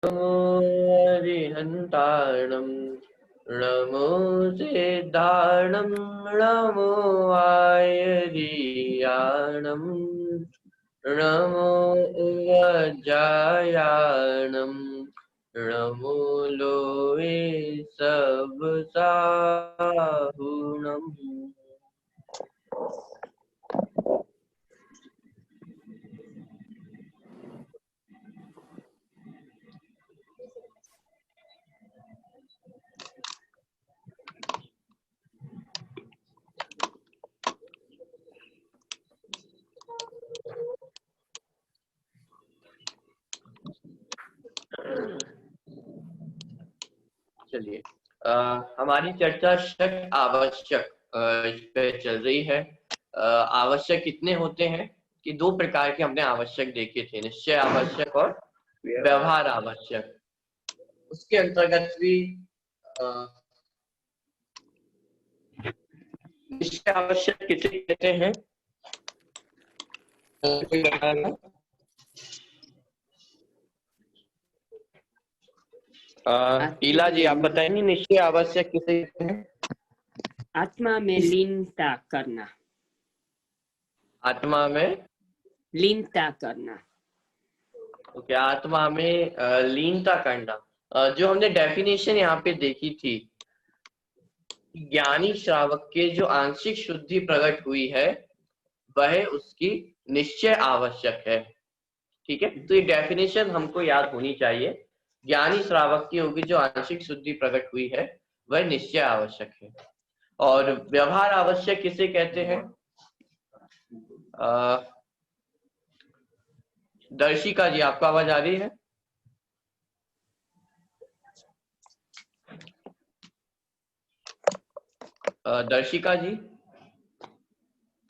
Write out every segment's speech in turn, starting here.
नमो हरिहन्ताणं नमो सिद्धाणं नमो आयर्याणं नमो वज्रायाणं नमो लोहे सबसाहुणम्। चलिए, हमारी चर्चा शक आवश्यक इस पे चल रही है। आवश्यक कितने होते हैं कि दो प्रकार के हमने आवश्यक देखे थे, निश्चय आवश्यक और व्यवहार आवश्यक। उसके अंतर्गत भी निश्चय आवश्यक किसे कहते हैं? कोई बताएगा? ईला जी, आप बताएंगे निश्चय आवश्यक किसे कहते हैं? आत्मा में लीनता करना। आत्मा में लीनता करना। ओके, आत्मा में लीनता करना। जो हमने डेफिनेशन यहाँ पे देखी थी, ज्ञानी श्रावक के जो आंशिक शुद्धि प्रकट हुई है वह उसकी निश्चय आवश्यक है। ठीक है, तो ये डेफिनेशन हमको याद होनी चाहिए। ज्ञानी श्रावक की होगी जो आंशिक शुद्धि प्रकट हुई है वह निश्चय आवश्यक है। और व्यवहार आवश्यक किसे कहते हैं? दर्शिका जी, आपको आवाज आ रही है? दर्शिका जी।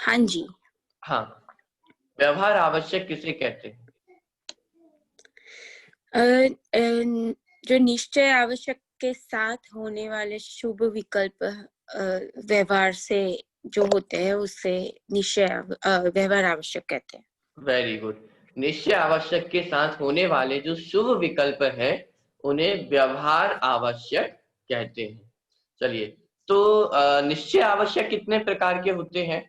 हाँ जी। हाँ, व्यवहार आवश्यक किसे कहते हैं? जो निश्चय आवश्यक के साथ होने वाले शुभ विकल्प व्यवहार से जो होते हैं उससे निश्चय व्यवहार आवश्यक कहते हैं। Very good. निश्चय आवश्यक के साथ होने वाले जो शुभ विकल्प है उन्हें व्यवहार आवश्यक कहते हैं। चलिए, तो निश्चय आवश्यक कितने प्रकार के होते हैं?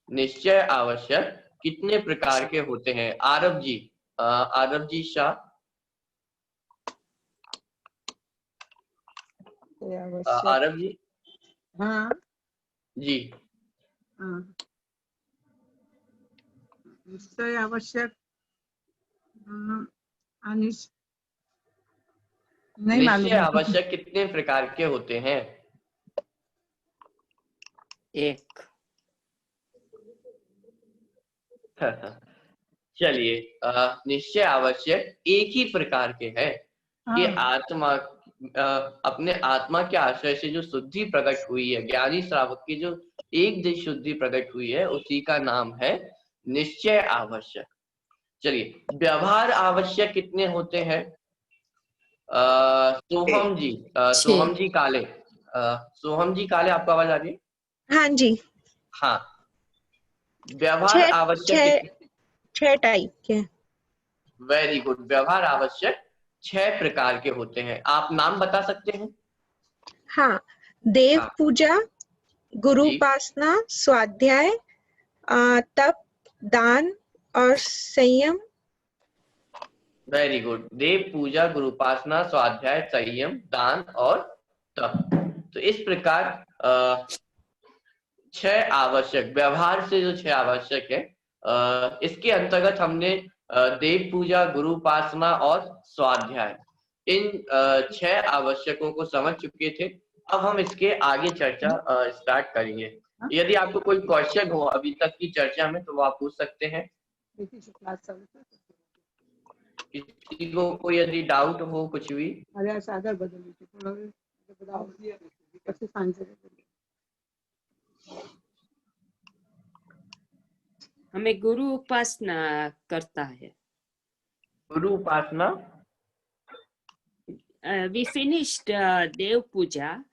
निश्चय आवश्यक कितने प्रकार के होते हैं? आरव जी शाह। आरव जी। हाँ जी। निश्चय आवश्यक नहीं मालूम। निश्चय आवश्यक कितने प्रकार के होते हैं? एक। चलिए, निश्चय आवश्यक एक ही प्रकार के हैं कि आत्मा अपने आत्मा के आश्रय से जो शुद्धि प्रकट हुई है, ज्ञानी श्रावक की जो एक दिन शुद्धि प्रकट हुई है उसी का नाम है निश्चय आवश्यक। चलिए, व्यवहार आवश्यक कितने होते हैं? सोहम जी काले। सोहम जी काले, आपको आवाज आ रही है? हाँ जी। हाँ, व्यवहार आवश्यक 6 टाइप के। Very good. व्यवहार आवश्यक 6 प्रकार के होते हैं। आप नाम बता सकते हैं? हाँ, देव पूजा, गुरु उपासना, स्वाध्याय, तप, दान और संयम। Very good. देव पूजा, गुरु उपासना, स्वाध्याय, संयम, दान और तप। तो इस प्रकार 6 आवश्यक, व्यवहार से जो 6 आवश्यक है, इसके अंतर्गत हमने देव पूजा, गुरु उपासना और स्वाध्याय, इन 6 आवश्यकों को समझ चुके थे। अब हम इसके आगे चर्चा स्टार्ट करेंगे। यदि आपको कोई क्वेश्चन हो अभी तक की चर्चा में तो वो आप पूछ सकते हैं। किसी को कोई यदि डाउट हो कुछ भी। हमें गुरु उपासना करता है। गुरु उपासना we finished Dev Puja.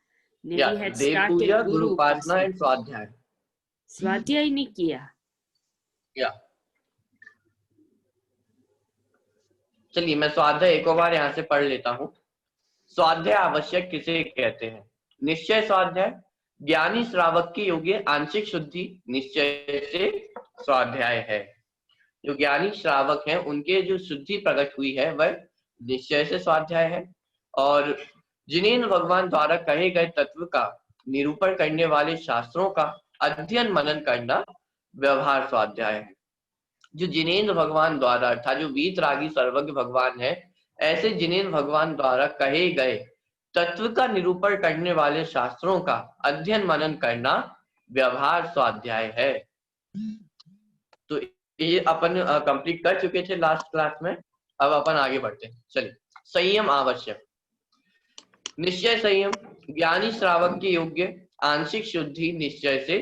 We had Dev started Puja, Guru Guru Upasana and स्वाध्याय। स्वाध्याय नहीं किया। चलिए मैं स्वाध्याय एक और बार यहाँ से पढ़ लेता हूँ। स्वाध्याय आवश्यक किसे कहते हैं? निश्चय स्वाध्याय ज्ञानी श्रावक के योग्य आंशिक शुद्धि निश्चय से स्वाध्याय है। जो ज्ञानी श्रावक हैं उनके जो शुद्धि प्रकट हुई है वह निश्चय से स्वाध्याय है। और जिनेन्द्र भगवान द्वारा कहे गए तत्व का निरूपण करने वाले शास्त्रों का अध्ययन मनन करना व्यवहार स्वाध्याय है। जो जिनेन्द्र भगवान द्वारा अर्थात जो वीतरागी सर्वज्ञ भगवान है, ऐसे जिनेन्द्र भगवान द्वारा कहे गए तत्व का निरूपण करने वाले शास्त्रों का अध्ययन मनन करना व्यवहार स्वाध्याय है। तो ये अपन कंप्लीट कर चुके थे लास्ट क्लास में। अब अपन आगे बढ़ते हैं। चलिए, संयम आवश्यक। निश्चय संयम ज्ञानी श्रावक के योग्य आंशिक शुद्धि निश्चय से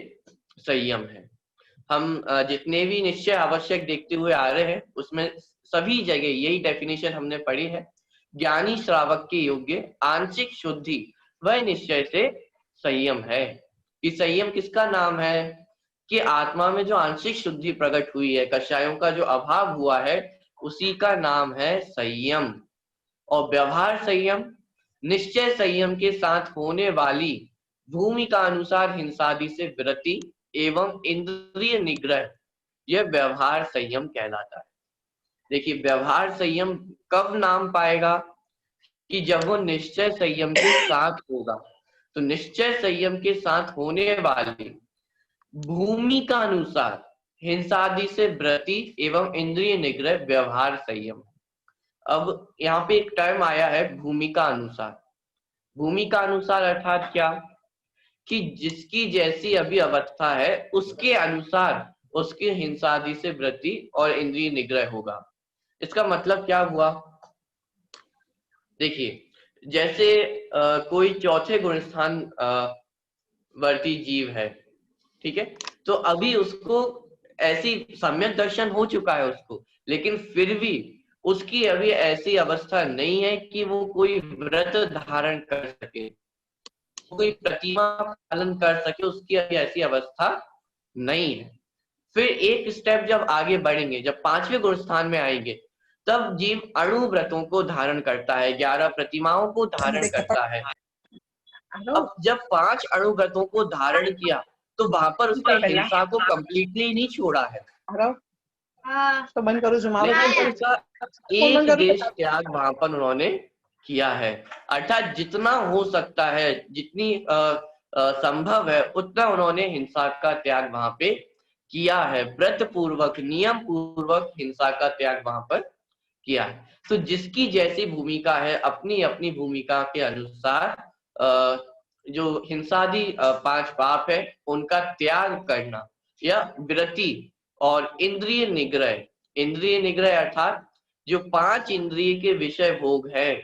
संयम है। हम जितने भी निश्चय आवश्यक देखते हुए आ रहे हैं उसमें सभी जगह यही डेफिनेशन हमने पढ़ी है। ज्ञानी श्रावक के योग्य आंशिक शुद्धि वह निश्चय से संयम है। कि संयम किसका नाम है? कि आत्मा में जो आंशिक शुद्धि प्रकट हुई है, कषायों का जो अभाव हुआ है, उसी का नाम है संयम। और व्यवहार संयम निश्चय संयम के साथ होने वाली भूमिका अनुसार हिंसादि से विरति एवं इंद्रिय निग्रह, यह व्यवहार संयम कहलाता है। देखिए, व्यवहार संयम कब नाम पाएगा? कि जब वो निश्चय संयम के साथ होगा। तो निश्चय संयम के साथ होने वाली भूमिका अनुसार हिंसादि से वृत्ति एवं इंद्रिय निग्रह व्यवहार संयम। अब यहाँ पे एक टर्म आया है भूमिका अनुसार। भूमिका अनुसार अर्थात क्या? कि जिसकी जैसी अभी अवस्था है उसके अनुसार उसकी हिंसादि से वृत्ति और इंद्रिय निग्रह होगा। इसका मतलब क्या हुआ? देखिए, जैसे कोई चौथे गुणस्थान वर्ती जीव है, ठीक है, तो अभी उसको ऐसी सम्यक दर्शन हो चुका है उसको, लेकिन फिर भी उसकी अभी ऐसी अवस्था नहीं है कि वो कोई व्रत धारण कर सके, कोई प्रतिमा पालन कर सके, उसकी अभी ऐसी अवस्था नहीं है। फिर एक स्टेप जब आगे बढ़ेंगे, जब 5वें गुण स्थान में आएंगे, तब जीव अणु व्रतों को धारण करता है, 11 प्रतिमाओं को धारण करता है। अब जब 5 अणु व्रतों को धारण किया तो वहां पर उसने हिंसा को कंप्लीटली नहीं छोड़ा है, तो बंद करो लेकिन उसका एक देश त्याग वहां पर उन्होंने किया है। अर्थात जितना हो सकता है, जितनी संभव है, उतना उन्होंने हिंसा का त्याग वहां पे किया है। व्रत पूर्वक, नियम पूर्वक हिंसा का त्याग वहां पर किया है। तो जिसकी जैसी भूमिका है, अपनी अपनी भूमिका के अनुसार जो हिंसादि 5 पाप है उनका त्याग करना या विरति और इंद्रिय निग्रह। इंद्रिय निग्रह अर्थात जो 5 इंद्रिय के विषय भोग है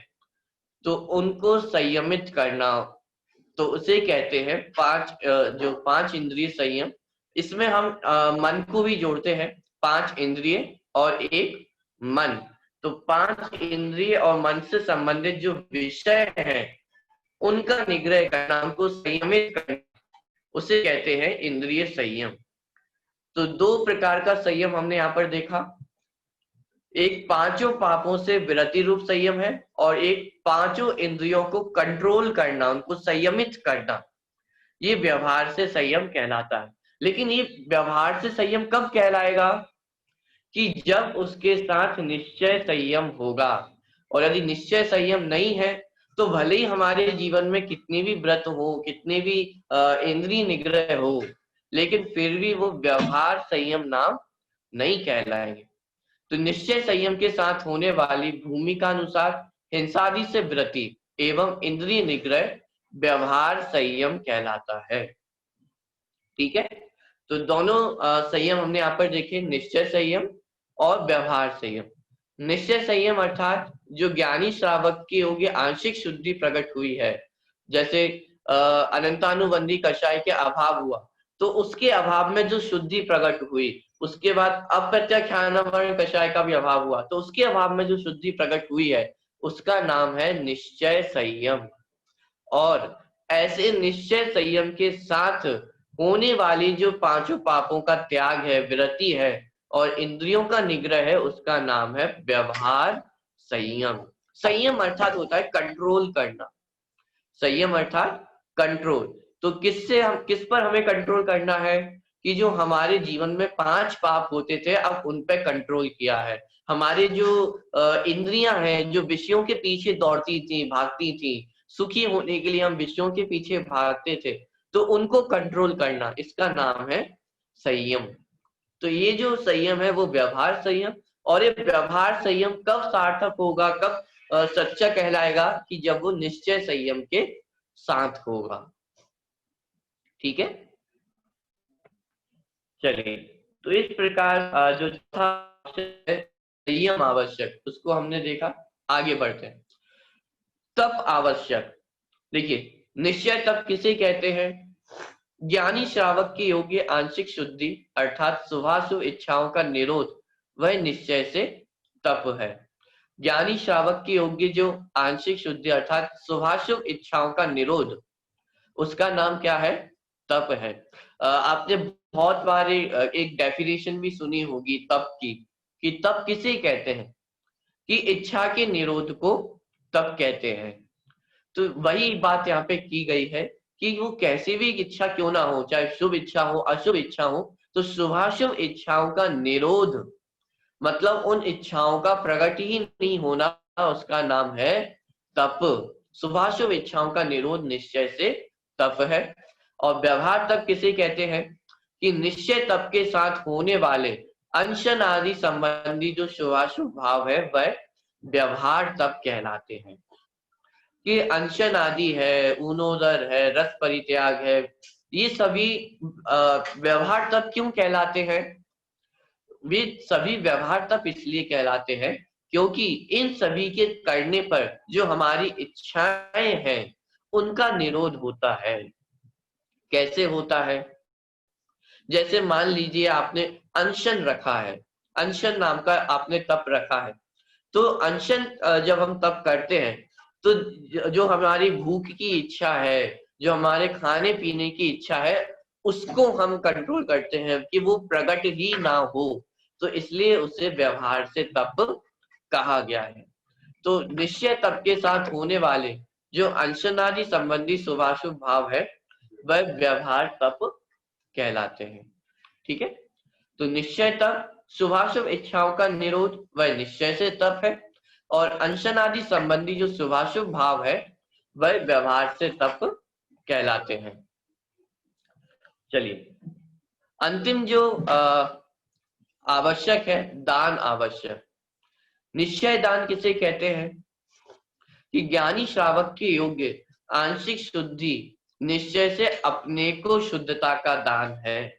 तो उनको संयमित करना, तो उसे कहते हैं 5 इंद्रिय संयम। इसमें हम मन को भी जोड़ते हैं, 5 इंद्रिय और 1 मन। तो 5 इंद्रिय और मन से संबंधित जो विषय है उनका निग्रह करना, उनको संयमित करना, उसे कहते हैं इंद्रिय संयम। तो 2 प्रकार का संयम हमने यहाँ पर देखा। एक 5 पापों से विरति रूप संयम है और एक 5 इंद्रियों को कंट्रोल करना, उनको संयमित करना, ये व्यवहार से संयम कहलाता है। लेकिन ये व्यवहार से संयम कब कहलाएगा? कि जब उसके साथ निश्चय संयम होगा। और यदि निश्चय संयम नहीं है तो भले ही हमारे जीवन में कितनी भी व्रत हो, कितने भी इंद्रिय निग्रह हो, लेकिन फिर भी वो व्यवहार संयम नाम नहीं कहलाएंगे। तो निश्चय संयम के साथ होने वाली भूमिका अनुसार हिंसादि से वृत्ति एवं इंद्रिय निग्रह व्यवहार संयम कहलाता है। ठीक है, तो दोनों संयम हमने यहाँ पर देखे, निश्चय संयम और व्यवहार संयम। निश्चय संयम अर्थात जो ज्ञानी श्रावक के योग्य आंशिक शुद्धि प्रकट हुई है, जैसे अनंतानुबंधी कषाय के अभाव हुआ तो उसके अभाव में जो शुद्धि प्रकट हुई, उसके बाद अप्रत्याख्यानवर्ण कषाय का भी अभाव हुआ तो उसके अभाव में जो शुद्धि प्रकट हुई है उसका नाम है निश्चय संयम। और ऐसे निश्चय संयम के साथ होने वाली जो 5 पापों का त्याग है, विरति है और इंद्रियों का निग्रह है, उसका नाम है व्यवहार संयम। संयम अर्थात होता है कंट्रोल करना। संयम अर्थात कंट्रोल। तो किस पर हमें कंट्रोल करना है कि जो हमारे जीवन में 5 पाप होते थे अब उन पे कंट्रोल किया है। हमारे जो इंद्रियां हैं जो विषयों के पीछे दौड़ती थी, भागती थी, सुखी होने के लिए हम विषयों के पीछे भागते थे, तो उनको कंट्रोल करना, इसका नाम है संयम। तो ये जो संयम है वो व्यवहार संयम, और ये व्यवहार संयम कब सार्थक होगा, कब सच्चा कहलाएगा, कि जब वो निश्चय संयम के साथ होगा। ठीक है, चलिए। तो इस प्रकार जो था संयम आवश्यक, उसको हमने देखा। आगे बढ़ते हैं। तप आवश्यक। देखिए, निश्चय तप किसे कहते हैं? ज्ञानी श्रावक के योग्य आंशिक शुद्धि अर्थात शुभाशुभ इच्छाओं का निरोध, वह निश्चय से तप है। ज्ञानी श्रावक के योग्य जो आंशिक शुद्धि अर्थात शुभाशुभ इच्छाओं का निरोध, उसका नाम क्या है? तप है। आपने बहुत बार एक डेफिनेशन भी सुनी होगी तप की, कि तप किसे कहते हैं, कि इच्छा के निरोध को तप कहते हैं। तो वही बात यहाँ पे की गई है कि वो कैसी भी इच्छा क्यों ना हो, चाहे शुभ इच्छा हो अशुभ इच्छा हो, तो शुभाशुभ इच्छाओं का निरोध, मतलब उन इच्छाओं का प्रकट ही नहीं होना, उसका नाम है तप। शुभाशुभ इच्छाओं का निरोध निश्चय से तप है। और व्यवहार तप किसे कहते हैं? कि निश्चय तप के साथ होने वाले अनशन आदि संबंधी जो शुभाशुभ भाव है वह व्यवहार तप कहलाते हैं। कि अनशन आदि है, ऊनोदर है, रस परित्याग है, ये सभी व्यवहार तप क्यों कहलाते हैं? वे सभी व्यवहार तप इसलिए कहलाते हैं क्योंकि इन सभी के करने पर जो हमारी इच्छाएं हैं उनका निरोध होता है। कैसे होता है? जैसे मान लीजिए आपने अनशन रखा है, अनशन नाम का आपने तप रखा है, तो अनशन जब हम तप करते हैं तो जो हमारी भूख की इच्छा है, जो हमारे खाने पीने की इच्छा है, उसको हम कंट्रोल करते हैं कि वो प्रकट ही ना हो, तो इसलिए उसे व्यवहार से तप कहा गया है। तो निश्चय तप के साथ होने वाले जो अनशनादि संबंधी शुभाशुभ भाव है वह व्यवहार तप कहलाते हैं। ठीक है, तो निश्चय तप, शुभाशुभ इच्छाओं का निरोध, वह निश्चय से तप है, और अनशन आदि संबंधी जो शुभाशुभ भाव है वह व्यवहार से तप कहलाते हैं। चलिए, अंतिम जो आवश्यक है, दान आवश्यक। निश्चय दान किसे कहते हैं? कि ज्ञानी श्रावक के योग्य आंशिक शुद्धि निश्चय से अपने को शुद्धता का दान है।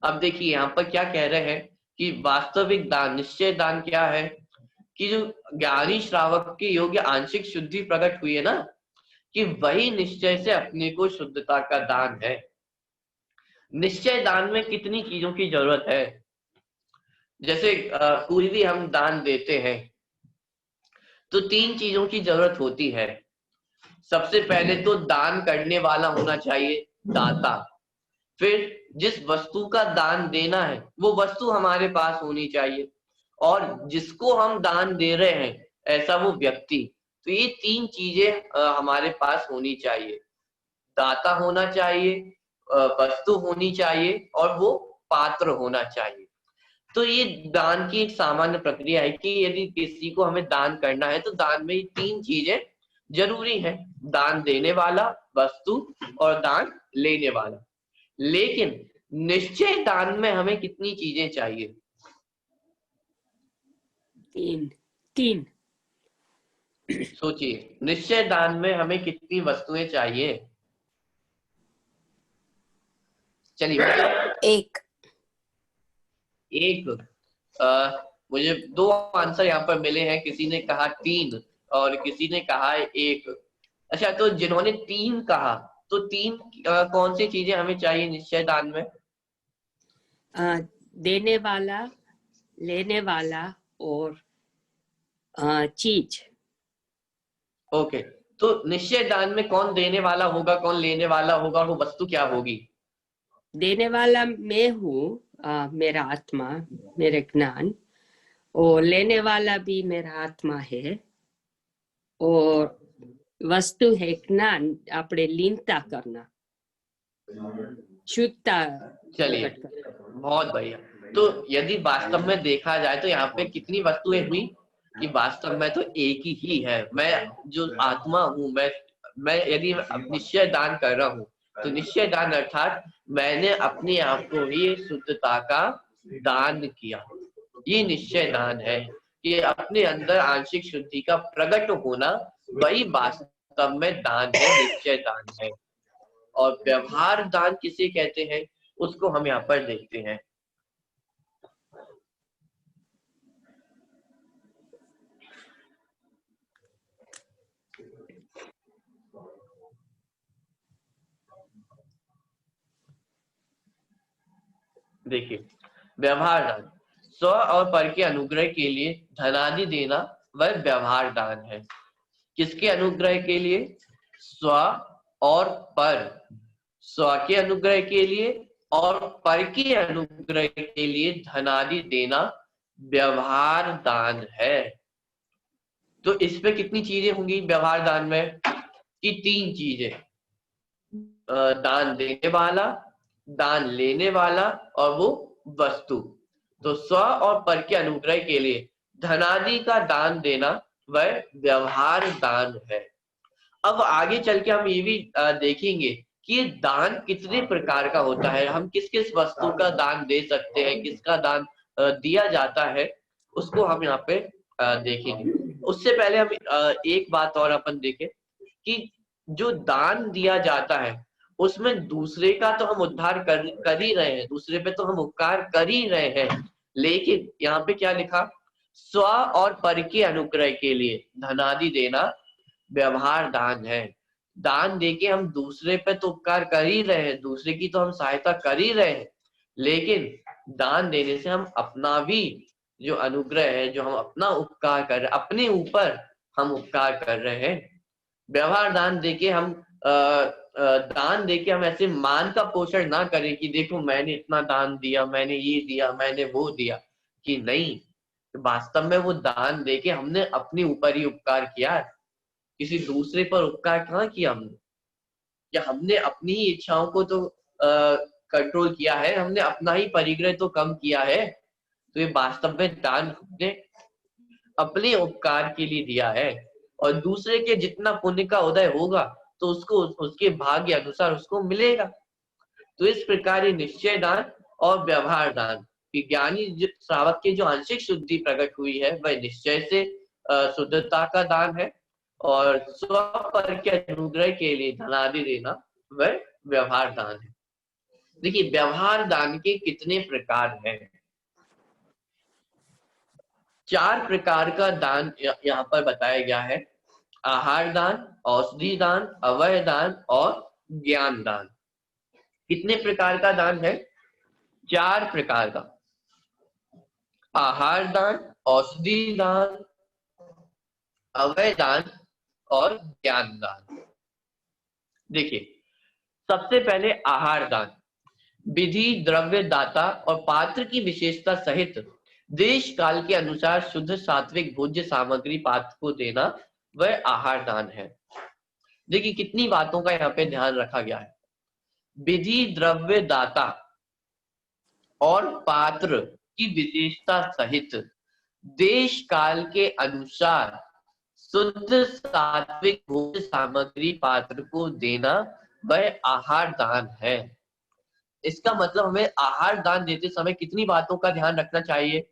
अब देखिए यहाँ पर क्या कह रहे हैं कि वास्तविक दान, निश्चय दान क्या है? कि जो ज्ञानी श्रावक के योग्य आंशिक शुद्धि प्रकट हुई है ना, कि वही निश्चय से अपने को शुद्धता का दान है। निश्चय दान में कितनी चीजों की जरूरत है? जैसे कोई भी हम दान देते हैं तो 3 चीजों की जरूरत होती है। सबसे पहले तो दान करने वाला होना चाहिए, दाता। फिर जिस वस्तु का दान देना है वो वस्तु हमारे पास होनी चाहिए, और जिसको हम दान दे रहे हैं ऐसा वो व्यक्ति। तो ये 3 चीजें हमारे पास होनी चाहिए। दाता होना चाहिए, वस्तु होनी चाहिए, और वो पात्र होना चाहिए। तो ये दान की एक सामान्य प्रक्रिया है कि यदि किसी को हमें दान करना है तो दान में ये 3 चीजें जरूरी है, दान देने वाला, वस्तु और दान लेने वाला। लेकिन निश्चय दान में हमें कितनी चीजें चाहिए? 3। सोचिए, निश्चय दान में हमें कितनी वस्तुएं चाहिए? चलिए, 1। मुझे 2 आंसर यहाँ पर मिले हैं। किसी ने कहा 3 और किसी ने कहा 1। अच्छा, तो जिन्होंने 3 कहा, तो 3 कौन सी चीजें हमें चाहिए निश्चय दान में? देने वाला, लेने वाला और चीज। ओके, तो निश्चय दान में कौन देने वाला होगा, कौन लेने वाला होगा, और वो वस्तु क्या होगी? देने वाला मैं हूँ, मेरा आत्मा, मेरे ज्ञान, और लेने वाला भी मेरा आत्मा है और वस्तु है ज्ञान, આપણે लीनता करना, शुद्धता चलिए, प्रकट करना। बहुत बढ़िया। तो यदि वास्तव में देखा जाए तो यहाँ पे कितनी वस्तुएं हुई कि वास्तव में तो एक ही है। मैं जो आत्मा हूँ, मैं यदि निश्चय दान कर रहा हूँ तो निश्चय दान अर्थात मैंने अपने आप को ही शुद्धता का दान किया। ये निश्चय दान है कि अपने अंदर आंशिक शुद्धि का प्रकट होना, वही वास्तव में दान है, निश्चय दान है। और व्यवहार दान किसे कहते हैं उसको हम यहाँ पर देखते हैं। देखिए, व्यवहार दान स्व और पर के अनुग्रह के लिए धनादि देना वह व्यवहार दान है। किसके अनुग्रह के लिए? स्व और पर, स्व के अनुग्रह के लिए और पर के अनुग्रह के लिए धनादि देना व्यवहार दान है। तो इस पे कितनी चीजें होंगी व्यवहार दान में? कि 3 चीजें, दान देने वाला, दान लेने वाला और वो वस्तु। तो स्व और पर के अनुग्रह के लिए धनादि का दान देना वह व्यवहार दान है। अब आगे चल के हम ये भी देखेंगे कि ये दान कितने प्रकार का होता है, हम किस किस वस्तु का दान दे सकते हैं, किसका दान दिया जाता है, उसको हम यहाँ पे देखेंगे। उससे पहले हम एक बात और अपन देखें कि जो दान दिया जाता है उसमें दूसरे का तो हम उद्धार कर ही रहे हैं, दूसरे पे तो हम उपकार कर ही रहे हैं, लेकिन यहाँ पे क्या लिखा? स्व और पर के अनुग्रह के लिए धनादि देना व्यवहार दान है। दान देके हम दूसरे पे तो उपकार कर ही रहे हैं, दूसरे की तो हम सहायता कर ही रहे हैं, लेकिन दान देने से हम अपना भी जो अनुग्रह है, जो हम अपना उपकार कर रहे हैं, अपने ऊपर हम उपकार कर रहे हैं। व्यवहार दान देके हम दान देके हम ऐसे मान का पोषण ना करें कि देखो मैंने इतना दान दिया, मैंने ये दिया, मैंने वो दिया, कि नहीं, वास्तव में वो दान देके हमने अपने ऊपर ही उपकार किया है, किसी दूसरे पर उपकार कहाँ किया हमने? या हमने अपनी ही इच्छाओं को तो कंट्रोल किया है, हमने अपना ही परिग्रह तो कम किया है। तो ये वास्तव में दान हमने अपने उपकार के लिए दिया है, और दूसरे के जितना पुण्य का उदय होगा तो उसको उसके भाग्य अनुसार उसको मिलेगा। तो इस प्रकार ये निश्चय दान और व्यवहार दान, ज्ञानी श्रावक की जो आंशिक शुद्धि प्रकट हुई है वह निश्चय से शुद्धता का दान है, और स्व पर के अनुग्रह के लिए धनादि देना वह व्यवहार दान है। देखिए, व्यवहार दान के कितने प्रकार हैं? 4 प्रकार का दान यहाँ पर बताया गया है। आहार दान, औषधि दान, अवय दान और ज्ञान दान। कितने प्रकार का दान है? 4 प्रकार का। आहार दान, औषधि दान, अवय दान और ज्ञान दान। देखिए, सबसे पहले आहार दान। विधि, द्रव्य, दाता और पात्र की विशेषता सहित देश काल के अनुसार शुद्ध सात्विक भोज्य सामग्री पात्र को देना वह आहार दान है। देखिए, कितनी बातों का यहाँ पे ध्यान रखा गया है। विधि, द्रव्य, दाता और पात्र की विशेषता सहित देश काल के अनुसार शुद्ध सात्विक भोज्य सामग्री पात्र को देना वह आहार दान है। इसका मतलब हमें आहार दान देते समय कितनी बातों का ध्यान रखना चाहिए?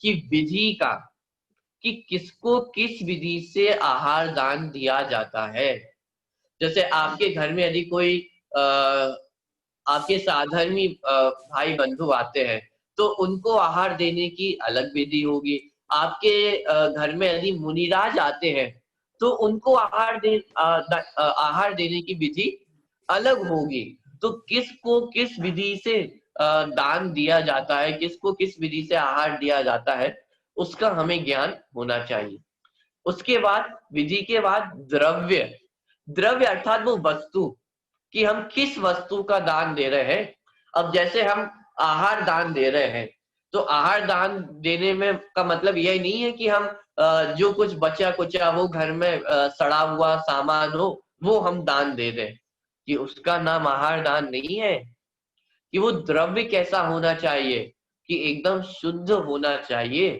कि विधि का, कि किसको किस विधि से आहार दान दिया जाता है। जैसे आपके घर में यदि कोई आपके साधर्मी भाई बंधु आते हैं तो उनको आहार देने की अलग विधि होगी। आपके घर में यदि मुनिराज आते हैं तो उनको आहार देने की विधि अलग होगी। तो किसको किस विधि से दान दिया जाता है, किसको किस विधि से आहार दिया जाता है, उसका हमें ज्ञान होना चाहिए। उसके बाद विधि के बाद द्रव्य। द्रव्य अर्थात वो वस्तु, कि हम किस वस्तु का दान दे रहे हैं। अब जैसे हम आहार दान दे रहे हैं तो आहार दान देने में का मतलब यह नहीं है कि हम जो कुछ बचा कुचा हो घर में सड़ा हुआ सामान हो वो हम दान दे दें, कि उसका नाम आहार दान नहीं है। कि वो द्रव्य कैसा होना चाहिए, कि एकदम शुद्ध होना चाहिए।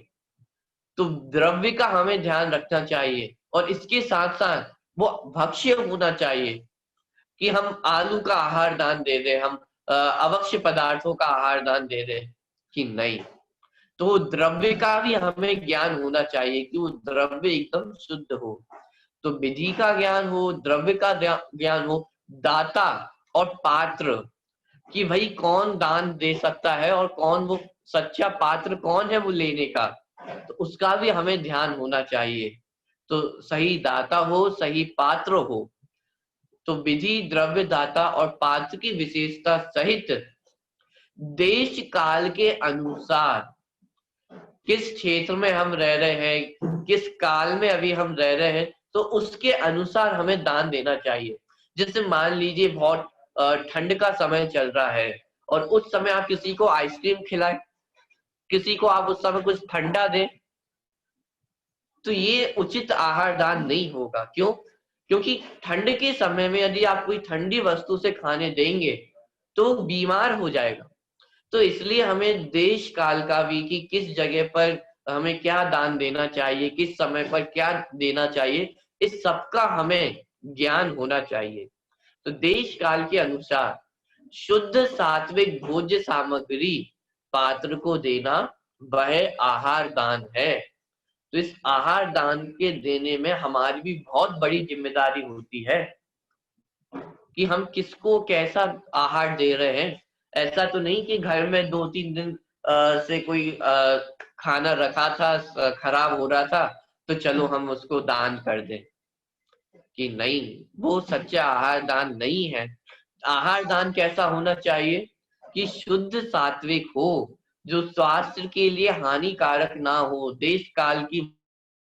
तो द्रव्य का हमें ध्यान रखना चाहिए, और इसके साथ साथ वो भक्ष्य होना चाहिए, कि हम आलू का आहार दान दे दें, हम अवक्ष्य पदार्थों का आहार दान दे दें, कि नहीं। तो द्रव्य का भी हमें ज्ञान होना चाहिए कि वो द्रव्य एकदम शुद्ध हो। तो विधि का ज्ञान हो, द्रव्य का ज्ञान हो, दाता और पात्र, कि भाई कौन दान दे सकता है और कौन वो सच्चा पात्र कौन है वो लेने का, तो उसका भी हमें ध्यान होना चाहिए। तो सही दाता हो, सही पात्र हो। तो विधि, द्रव्य, दाता और पात्र की विशेषता सहित देश काल के अनुसार किस क्षेत्र में हम रह रहे हैं, किस काल में अभी हम रह रहे हैं, तो उसके अनुसार हमें दान देना चाहिए। जैसे मान लीजिए बहुत ठंड का समय चल रहा है और उस समय आप किसी को आइसक्रीम खिलाएं, किसी को आप उस समय कुछ ठंडा दें, तो ये उचित आहार दान नहीं होगा। क्यों? क्योंकि ठंड के समय में यदि आप कोई ठंडी वस्तु से खाने देंगे तो बीमार हो जाएगा। तो इसलिए हमें देश काल का भी, कि किस जगह पर हमें क्या दान देना चाहिए, किस समय पर क्या देना चाहिए, इस सब का हमें ज्ञान होना चाहिए। तो देश काल के अनुसार शुद्ध सात्विक भोज्य सामग्री पात्र को देना वह आहार दान है। तो इस आहार दान के देने में हमारी भी बहुत बड़ी जिम्मेदारी होती है कि हम किसको कैसा आहार दे रहे हैं। ऐसा तो नहीं कि घर में 2-3 दिन से कोई खाना रखा था, खराब हो रहा था, तो चलो हम उसको दान कर दें, कि नहीं, वो सच्चा आहार दान नहीं है। आहार दान कैसा होना चाहिए कि शुद्ध सात्विक हो, जो स्वास्थ्य के लिए हानिकारक ना हो, देश काल की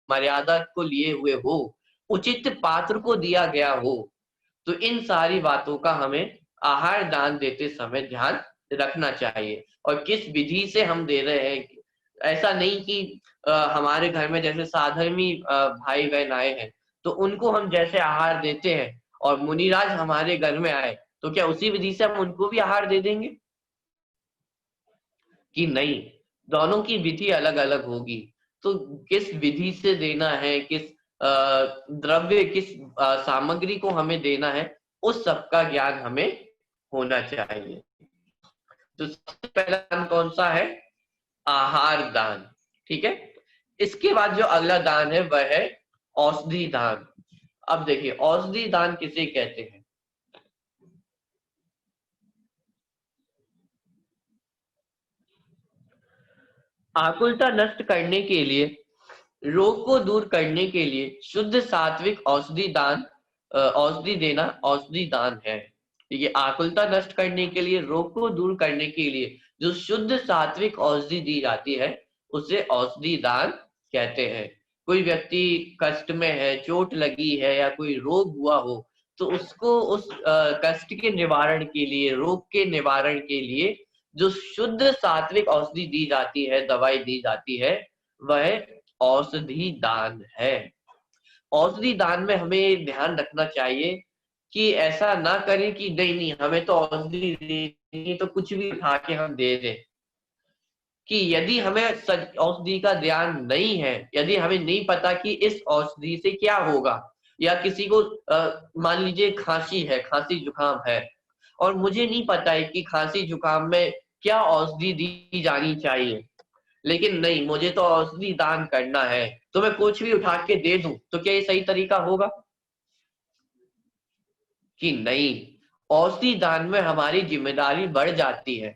मर्यादा को लिए हुए हो, उचित पात्र को दिया गया हो। तो इन सारी बातों का हमें आहार दान देते समय ध्यान रखना चाहिए। और किस विधि से हम दे रहे हैं, ऐसा नहीं कि हमारे घर में जैसे साधर्मी भाई बहन आए हैं तो उनको हम जैसे आहार देते हैं और मुनिराज हमारे घर में आए तो क्या उसी विधि से हम उनको भी आहार दे देंगे? कि नहीं, दोनों की विधि अलग अलग होगी। तो किस विधि से देना है, किस द्रव्य, किस सामग्री को हमें देना है, उस सब का ज्ञान हमें होना चाहिए। तो सबसे पहला दान कौन सा है? आहार दान। ठीक है। इसके बाद जो अगला दान है वह है औषधि दान। अब देखिए औषधि दान किसे कहते हैं? आकुलता नष्ट करने के लिए, रोग को दूर करने के लिए शुद्ध सात्विक औषधि दान, औषधि देना औषधि दान है। ये आकुलता नष्ट करने के लिए, रोग को दूर करने के लिए जो शुद्ध सात्विक औषधि दी जाती है उसे औषधि दान कहते हैं। कोई व्यक्ति कष्ट में है, चोट लगी है या कोई रोग हुआ हो तो उसको उस कष्ट के निवारण के लिए, रोग के निवारण के लिए जो शुद्ध सात्विक औषधि दी जाती है, दवाई दी जाती है, वह औषधि दान है। औषधि दान में हमें ध्यान रखना चाहिए कि ऐसा ना करें कि नहीं नहीं हमें तो औषधि देनी तो कुछ भी उठा के हम दे दें। कि यदि हमें औषधि का ध्यान नहीं है, यदि हमें नहीं पता कि इस औषधि से क्या होगा, या किसी को मान लीजिए खांसी है, खांसी जुकाम है और मुझे नहीं पता है कि खांसी जुकाम में क्या औषधि दी जानी चाहिए, लेकिन नहीं मुझे तो औषधि दान करना है तो मैं कुछ भी उठा के दे दूं, तो क्या ये सही तरीका होगा? कि नहीं, औषधि दान में हमारी जिम्मेदारी बढ़ जाती है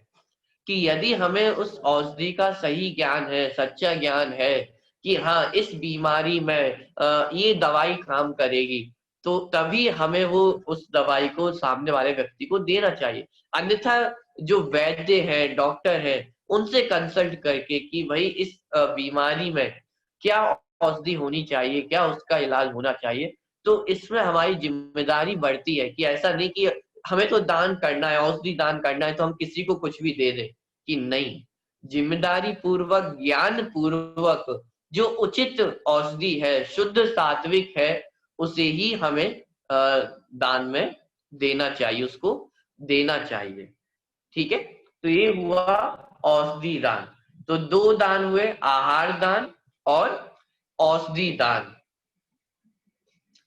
कि यदि हमें उस औषधि का सही ज्ञान है, सच्चा ज्ञान है कि हाँ इस बीमारी में ये दवाई काम करेगी, तो तभी हमें वो उस दवाई को सामने वाले व्यक्ति को देना चाहिए। अन्यथा जो वैद्य है, डॉक्टर है, उनसे कंसल्ट करके कि भाई इस बीमारी में क्या औषधि होनी चाहिए, क्या उसका इलाज होना चाहिए, तो इसमें हमारी जिम्मेदारी बढ़ती है कि ऐसा नहीं कि हमें तो दान करना है, औषधि दान करना है तो हम किसी को कुछ भी दे दें। कि नहीं, जिम्मेदारी पूर्वक, ज्ञान पूर्वक जो उचित औषधि है, शुद्ध सात्विक है, उसे ही हमें दान में देना चाहिए, उसको देना चाहिए। ठीक है, तो ये हुआ औषधि दान। तो 2 दान हुए, आहार दान और औषधि दान।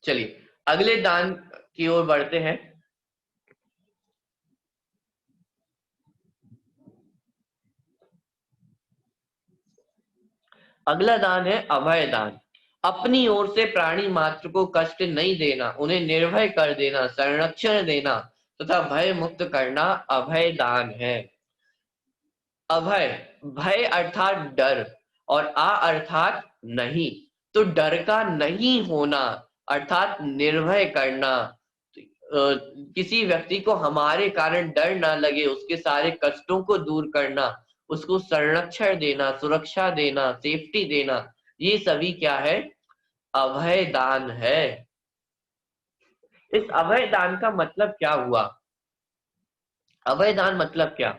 चलिए अगले दान की ओर बढ़ते हैं। अगला दान है अभय दान। अपनी ओर से प्राणी मात्र को कष्ट नहीं देना, उन्हें निर्भय कर देना, संरक्षण देना तथा भय मुक्त करना अभय दान है। अभय, भय अर्थात डर और आ अर्थात नहीं, तो डर का नहीं होना अर्थात निर्भय करना। किसी व्यक्ति को हमारे कारण डर ना लगे, उसके सारे कष्टों को दूर करना, उसको संरक्षण देना, सुरक्षा देना, सेफ्टी देना, ये सभी क्या है? अभय दान है। इस अभय दान का मतलब क्या हुआ? अभय दान मतलब क्या?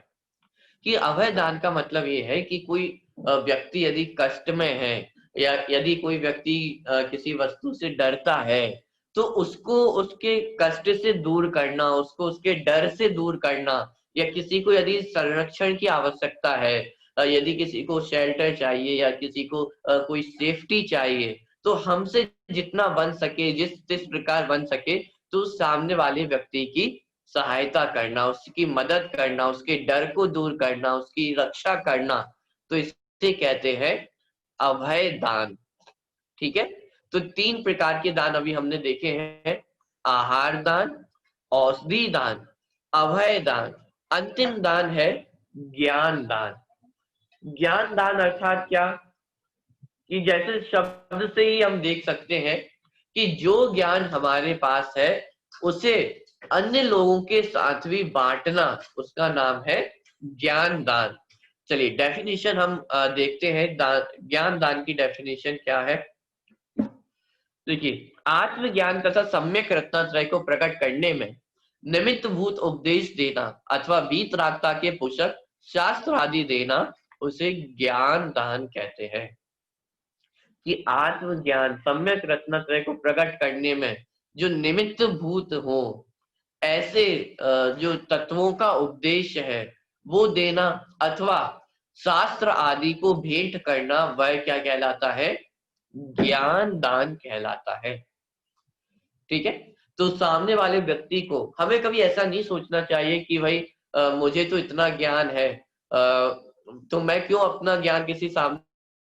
कि अभय दान का मतलब ये है कि कोई व्यक्ति यदि कष्ट में है या यदि कोई व्यक्ति किसी वस्तु से डरता है, तो उसको उसके कष्ट से दूर करना, उसको उसके डर से दूर करना, या किसी को यदि संरक्षण की आवश्यकता है, यदि किसी को शेल्टर चाहिए या किसी को कोई सेफ्टी चाहिए, तो हमसे जितना बन सके, जिस प्रकार बन सके, तो सामने वाले व्यक्ति की सहायता करना, उसकी मदद करना, उसके डर को दूर करना, उसकी रक्षा करना, तो इसे कहते हैं अभय दान। ठीक है, तो 3 प्रकार के दान अभी हमने देखे हैं, आहार दान, औषधि दान, अभय दान। अंतिम दान है ज्ञान दान। ज्ञान दान अर्थात क्या? कि जैसे शब्द से ही हम देख सकते हैं कि जो ज्ञान हमारे पास है उसे अन्य लोगों के साथ भी बांटना, उसका नाम है ज्ञान दान। चलिए डेफिनेशन हम देखते हैं, ज्ञान दान की डेफिनेशन क्या है। देखिए, आत्मज्ञान तथा सम्यक रत्नात्रय को प्रकट करने में निमित्त भूत उपदेश देना अथवा वीतरागता के पोषक शास्त्र आदि देना, उसे ज्ञान दान कहते हैं। कि आत्मज्ञान, सम्यक रत्नात्रय को प्रकट करने में जो निमित्त भूत हो, ऐसे जो तत्वों का उपदेश है वो देना अथवा शास्त्र आदि को भेंट करना, वह क्या कहलाता है? ज्ञान दान कहलाता है। ठीक है, तो सामने वाले व्यक्ति को हमें कभी ऐसा नहीं सोचना चाहिए कि भाई मुझे तो इतना ज्ञान है, तो मैं क्यों अपना ज्ञान किसी सामने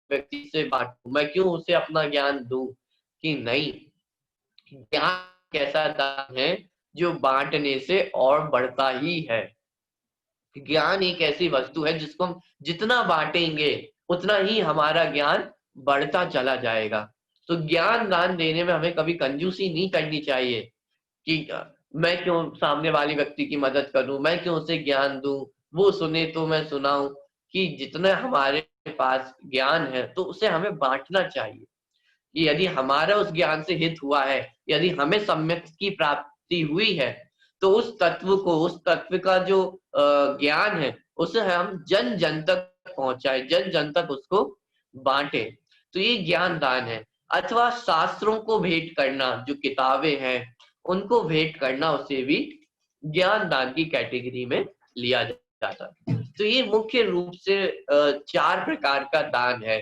व्यक्ति से बांटूं, मैं क्यों उसे अपना ज्ञान दूं? कि नहीं, ज्ञान कैसा दान है जो बांटने से और बढ़ता ही है। ज्ञान एक ऐसी वस्तु है जिसको हम जितना बांटेंगे उतना ही हमारा ज्ञान बढ़ता चला जाएगा। तो ज्ञान दान देने में हमें कभी कंजूसी नहीं करनी चाहिए कि मैं क्यों सामने वाले व्यक्ति की मदद करूं, मैं क्यों उसे ज्ञान दूं, वो सुने तो मैं सुनाऊं। कि जितना हमारे पास ज्ञान है तो उसे हमें बांटना चाहिए। कि यदि हमारा उस ज्ञान से हित हुआ है, यदि हमें सम्यक की प्राप्ति हुई है, तो उस तत्व को, उस तत्व का जो ज्ञान है उसे हम जन जन तक पहुंचाए, जन जन तक उसको बांटे, तो ये ज्ञान दान है। अथवा शास्त्रों को भेंट करना, जो किताबें हैं उनको भेंट करना, उसे भी ज्ञान दान की कैटेगरी में लिया जाता है। तो ये मुख्य रूप से 4 प्रकार का दान है,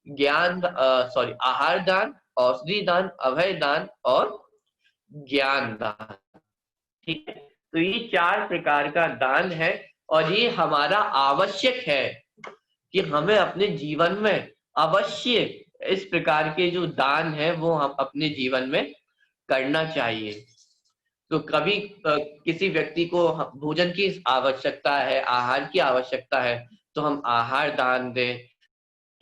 आहार दान, औषधि दान, अभय दान और ज्ञान दान। ठीक है, तो ये 4 प्रकार का दान है और ये हमारा आवश्यक है कि हमें अपने जीवन में अवश्य इस प्रकार के जो दान है वो हम अपने जीवन में करना चाहिए। तो कभी किसी व्यक्ति को भोजन की आवश्यकता है, आहार की आवश्यकता है, तो हम आहार दान दें।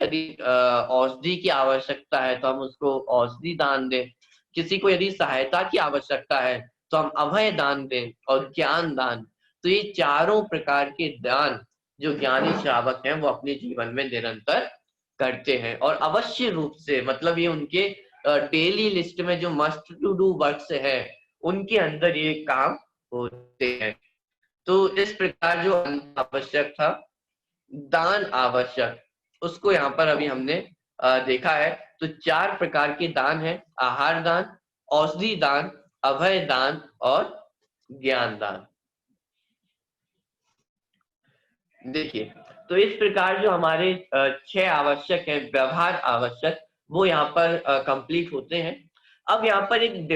यदि औषधि की आवश्यकता है तो हम उसको औषधि दान दें। किसी को यदि सहायता की आवश्यकता है तो हम अभय दान दें और ज्ञान दान। तो ये चारों प्रकार के दान जो ज्ञानी श्रावक हैं वो अपने जीवन में निरंतर करते हैं और अवश्य रूप से, मतलब ये उनके डेली लिस्ट में जो मस्ट टू डू वर्क्स है उनके अंदर ये काम होते हैं। तो इस प्रकार जो आवश्यक था दान आवश्यक, उसको यहाँ पर अभी हमने देखा है। तो 4 प्रकार के दान है: आहार दान, औषधि दान, अभय दान और ज्ञान दान। देखिए, तो इस प्रकार जो हमारे 6 आवश्यक है, व्यवहार आवश्यक, वो यहाँ पर कंप्लीट होते हैं। अब यहाँ पर एक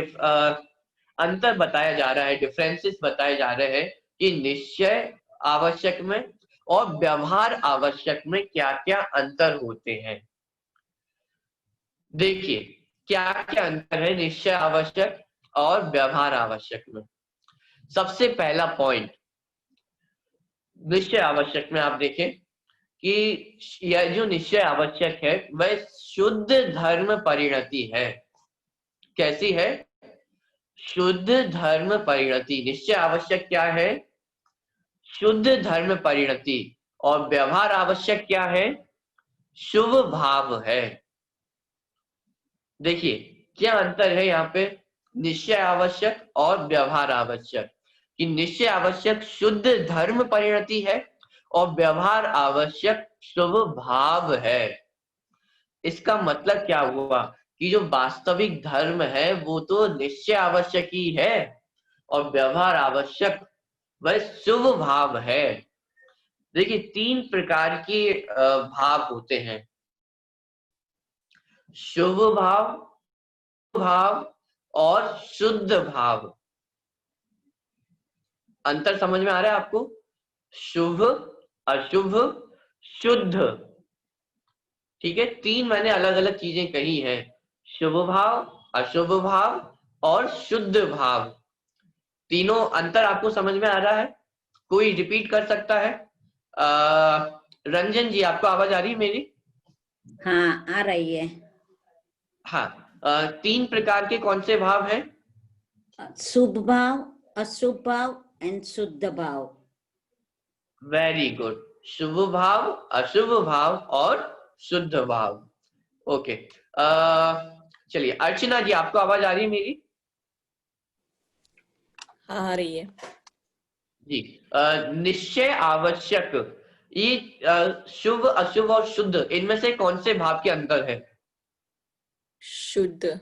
अंतर बताया जा रहा है, डिफरेंसेस बताए जा रहे हैं कि निश्चय आवश्यक में और व्यवहार आवश्यक में क्या क्या अंतर होते हैं। देखिए, क्या क्या अंतर है निश्चय आवश्यक और व्यवहार आवश्यक में। सबसे पहला पॉइंट, निश्चय आवश्यक में आप देखें कि यह जो निश्चय आवश्यक है वह शुद्ध धर्म परिणति है। कैसी है? शुद्ध धर्म परिणति। निश्चय आवश्यक क्या है? शुद्ध धर्म परिणति। और व्यवहार आवश्यक क्या है? शुभ भाव है। देखिए क्या अंतर है यहाँ पे निश्चय आवश्यक और व्यवहार आवश्यक, कि निश्चय आवश्यक शुद्ध धर्म परिणति है और व्यवहार आवश्यक शुभ भाव है। इसका मतलब क्या हुआ कि जो वास्तविक धर्म है वो तो निश्चय आवश्यक ही है और व्यवहार आवश्यक वह शुभ भाव है। देखिए 3 प्रकार के भाव होते हैं: शुभ भाव, भाव और शुद्ध भाव। अंतर समझ में आ रहा है आपको? शुभ, अशुभ, शुद्ध। ठीक है, 3 मैंने अलग अलग चीजें कही हैं: शुभ भाव, अशुभ भाव और शुद्ध भाव। तीनों अंतर आपको समझ में आ रहा है? कोई रिपीट कर सकता है? रंजन जी, आपको आवाज आ रही है मेरी? हाँ, आ रही है। हाँ, 3 प्रकार के कौन से भाव हैं? शुभ भाव, अशुभ भाव एंड शुद्ध भाव। Very good. शुभ भाव, अशुभ भाव और शुद्ध भाव। ओके, चलिए अर्चना जी, आपको आवाज आ रही है मेरी? हाँ, आ रही है जी। निश्चय आवश्यक, ये शुभ, अशुभ और शुद्ध, इनमें से कौन से भाव के अंतर है? शुद्ध।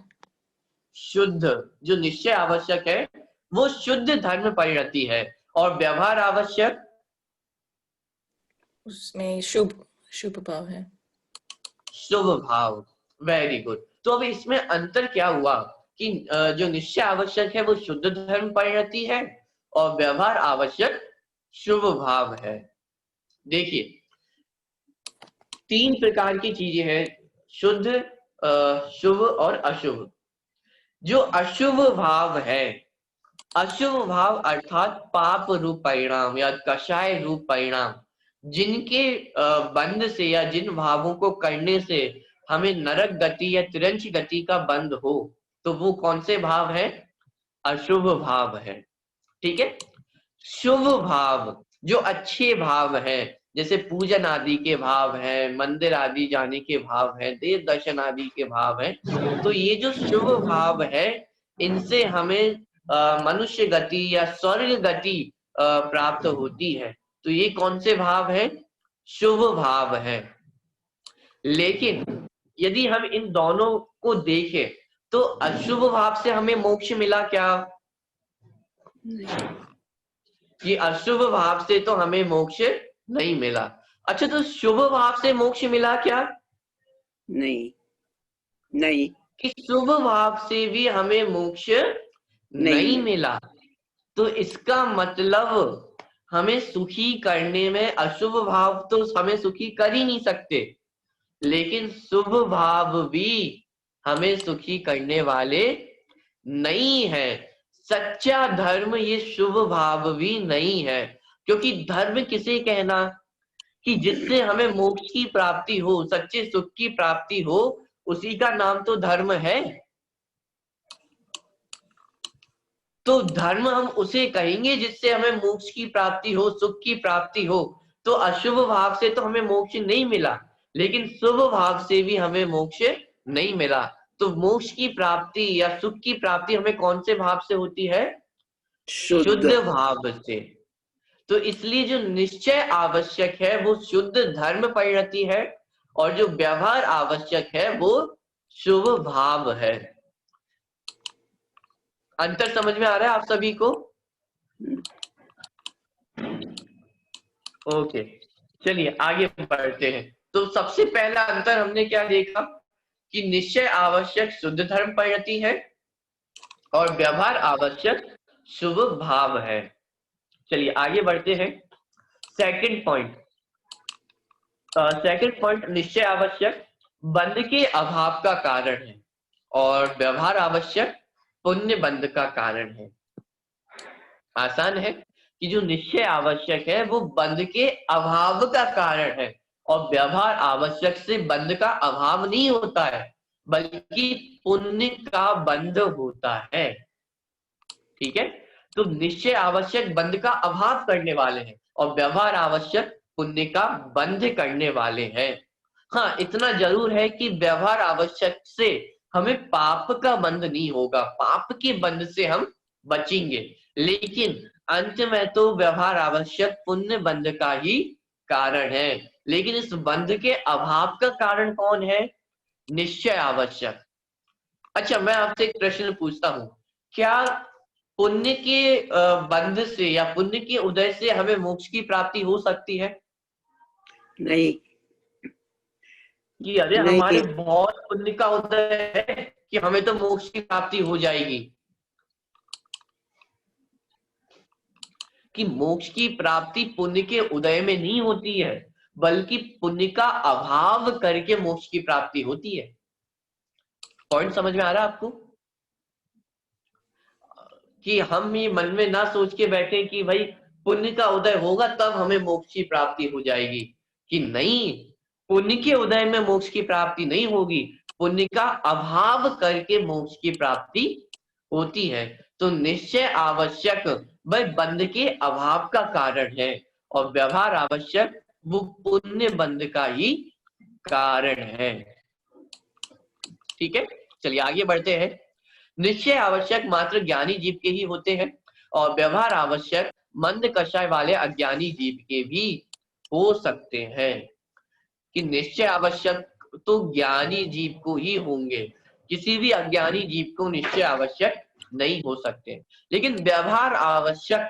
शुद्ध। जो निश्चय आवश्यक है वो शुद्ध धर्म परिणति है और व्यवहार आवश्यक उसमें शुभ भाव है। शुभ भाव। Very good. तो अब इसमें अंतर क्या हुआ कि जो निश्चय आवश्यक है वो शुद्ध धर्म परिणति है और व्यवहार आवश्यक शुभ भाव है। देखिए 3 प्रकार की चीजें हैं: शुद्ध, शुभ और अशुभ। जो अशुभ भाव है, अशुभ भाव अर्थात पाप रूप परिणाम या कषाय रूप परिणाम, जिनके बंध से या जिन भावों को करने से हमें नरक गति या तिरंच गति का बंध हो, तो वो कौन से भाव है? अशुभ भाव है। ठीक है। शुभ भाव जो अच्छे भाव है, जैसे पूजन आदि के भाव है, मंदिर आदि जाने के भाव है, देव दर्शन आदि के भाव है, तो ये जो शुभ भाव है इनसे हमें मनुष्य गति या स्वर्ग गति प्राप्त होती है। तो ये कौन से भाव है? शुभ भाव है। लेकिन यदि हम इन दोनों को देखें तो अशुभ भाव से हमें मोक्ष मिला क्या? कि अशुभ भाव से तो हमें मोक्ष नहीं मिला। अच्छा, तो शुभ भाव से मोक्ष मिला क्या? नहीं। कि शुभ भाव से भी हमें मोक्ष नहीं मिला। तो इसका मतलब हमें सुखी करने में अशुभ भाव तो हमें सुखी कर ही नहीं सकते, लेकिन शुभ भाव भी हमें सुखी करने वाले नहीं है। सच्चा धर्म ये शुभ भाव भी नहीं है, क्योंकि धर्म किसे कहना कि जिससे हमें मोक्ष की प्राप्ति हो, सच्चे सुख की प्राप्ति हो, उसी का नाम तो धर्म है। तो धर्म हम उसे कहेंगे जिससे हमें मोक्ष की प्राप्ति हो, सुख की प्राप्ति हो। तो अशुभ भाव से तो हमें मोक्ष नहीं मिला, लेकिन शुभ भाव से भी हमें मोक्ष नहीं मिला। तो मोक्ष की प्राप्ति या सुख की प्राप्ति हमें कौन से भाव से होती है? शुद्ध भाव से। तो इसलिए जो निश्चय आवश्यक है वो शुद्ध धर्म परिणति है, और जो व्यवहार आवश्यक है वो शुभ भाव है। अंतर समझ में आ रहा है आप सभी को? ओके, चलिए आगे बढ़ते हैं। तो सबसे पहला अंतर हमने क्या देखा कि निश्चय आवश्यक शुद्ध धर्म परिणति है और व्यवहार आवश्यक शुभ भाव है। चलिए आगे बढ़ते हैं। सेकंड पॉइंट निश्चय आवश्यक बंध के अभाव का कारण है और व्यवहार आवश्यक पुण्य बंध का कारण है। आसान है कि जो निश्चय आवश्यक है वो बंध के अभाव का कारण है और व्यवहार आवश्यक से बंध का अभाव नहीं होता है बल्कि पुण्य का बंध होता है। ठीक है, तो निश्चय आवश्यक बंध का अभाव करने वाले हैं और व्यवहार आवश्यक पुण्य का बंध करने वाले हैं। हाँ, इतना जरूर है कि व्यवहार आवश्यक से हमें पाप का बंध नहीं होगा, पाप के बंध से हम बचेंगे, लेकिन अंत में तो व्यवहार आवश्यक पुण्य बंध का ही कारण है। लेकिन इस बंध के अभाव का कारण कौन है? निश्चय आवश्यक। अच्छा, मैं आपसे एक प्रश्न पूछता हूँ, क्या पुण्य के बंध से या पुण्य के उदय से हमें मोक्ष की प्राप्ति हो सकती है? नहीं। कि अरे हमारे बहुत पुण्य का उदय है कि हमें तो मोक्ष की प्राप्ति हो जाएगी। कि मोक्ष की प्राप्ति पुण्य के उदय में नहीं होती है बल्कि पुण्य का अभाव करके मोक्ष की प्राप्ति होती है। पॉइंट समझ में आ रहा है आपको? कि हम ये मन में ना सोच के बैठे कि भाई पुण्य का उदय होगा तब हमें मोक्ष की प्राप्ति हो जाएगी, कि नहीं, पुण्य के उदय में मोक्ष की प्राप्ति नहीं होगी, पुण्य का अभाव करके मोक्ष की प्राप्ति होती है। तो निश्चय आवश्यक वह बंध के अभाव का कारण है और व्यवहार आवश्यक वो पुण्य बंध का ही कारण है। ठीक है, चलिए आगे बढ़ते हैं। निश्चय आवश्यक मात्र ज्ञानी जीव के ही होते हैं और व्यवहार आवश्यक मंद कषाय वाले अज्ञानी जीव के भी हो सकते हैं। कि निश्चय आवश्यक तो ज्ञानी जीव को ही होंगे, किसी भी अज्ञानी जीव को निश्चय आवश्यक नहीं हो सकते। लेकिन व्यवहार आवश्यक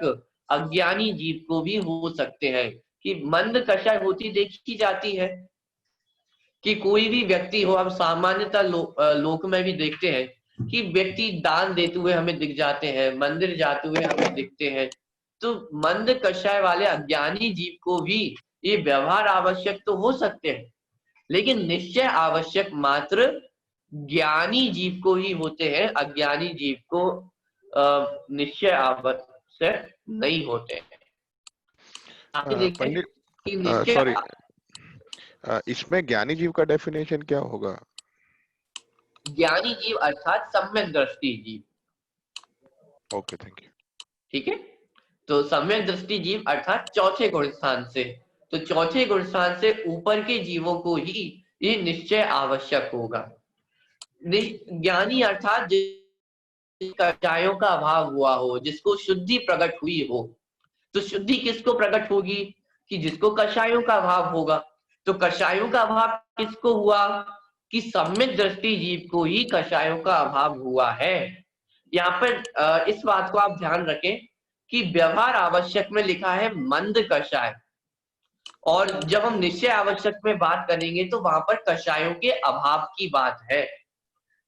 अज्ञानी जीव को भी हो सकते हैं। कि मंद कषाय होती देखी जाती है कि कोई भी व्यक्ति हो, हम सामान्यतः लोक में भी देखते हैं कि व्यक्ति दान देते हुए हमें दिख जाते हैं, मंदिर जाते हुए हमें दिखते हैं। तो मंद कषाय वाले अज्ञानी जीव को भी ये व्यवहार आवश्यक तो हो सकते हैं, लेकिन निश्चय आवश्यक मात्र ज्ञानी जीव को ही होते हैं, अज्ञानी जीव को निश्चय आवश्यक नहीं होते हैं। आगे देखते हैं कि निश्चय इसमें ज्ञानी जीव का डेफिनेशन क्या होगा? ज्ञानी जीव अर्थात सम्यक दृष्टि जीव। Okay, thank you. ठीक है, तो सम्यक दृष्टि जीव अर्थात चौथे गुण स्थान से, तो चौथे गुण स्थान से ऊपर के जीवों को ही ये निश्चय आवश्यक होगा। ज्ञानी अर्थात कषायों का अभाव हुआ हो, जिसको शुद्धि प्रकट हुई हो। तो शुद्धि किसको प्रकट होगी? कि जिसको कषायों का अभाव होगा। तो कषायों का अभाव किसको हुआ? कि सम्यक दृष्टि जीव को ही कषायों का अभाव हुआ है। यहाँ पर इस बात को आप ध्यान रखें कि व्यवहार आवश्यक में लिखा है मंद कषाय, और जब हम निश्चय आवश्यक में बात करेंगे तो वहां पर कषायों के अभाव की बात है,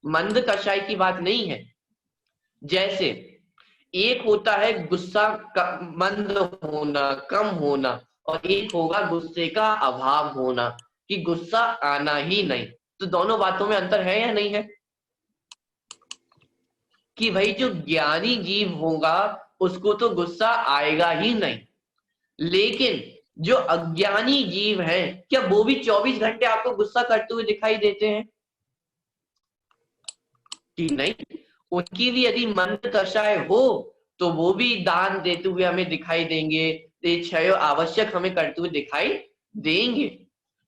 मंद कषाय की बात नहीं है। जैसे एक होता है गुस्सा मंद होना, कम होना, और एक होगा गुस्से का अभाव होना, कि गुस्सा आना ही नहीं। तो दोनों बातों में अंतर है या नहीं है? कि भाई जो ज्ञानी जीव होगा उसको तो गुस्सा आएगा ही नहीं, लेकिन जो अज्ञानी जीव है क्या वो भी 24 घंटे आपको गुस्सा करते हुए दिखाई देते हैं? कि नहीं, उनकी भी यदि मंद कषाय हो तो वो भी दान देते हुए हमें दिखाई देंगे, क्षय आवश्यक हमें करते हुए दिखाई देंगे।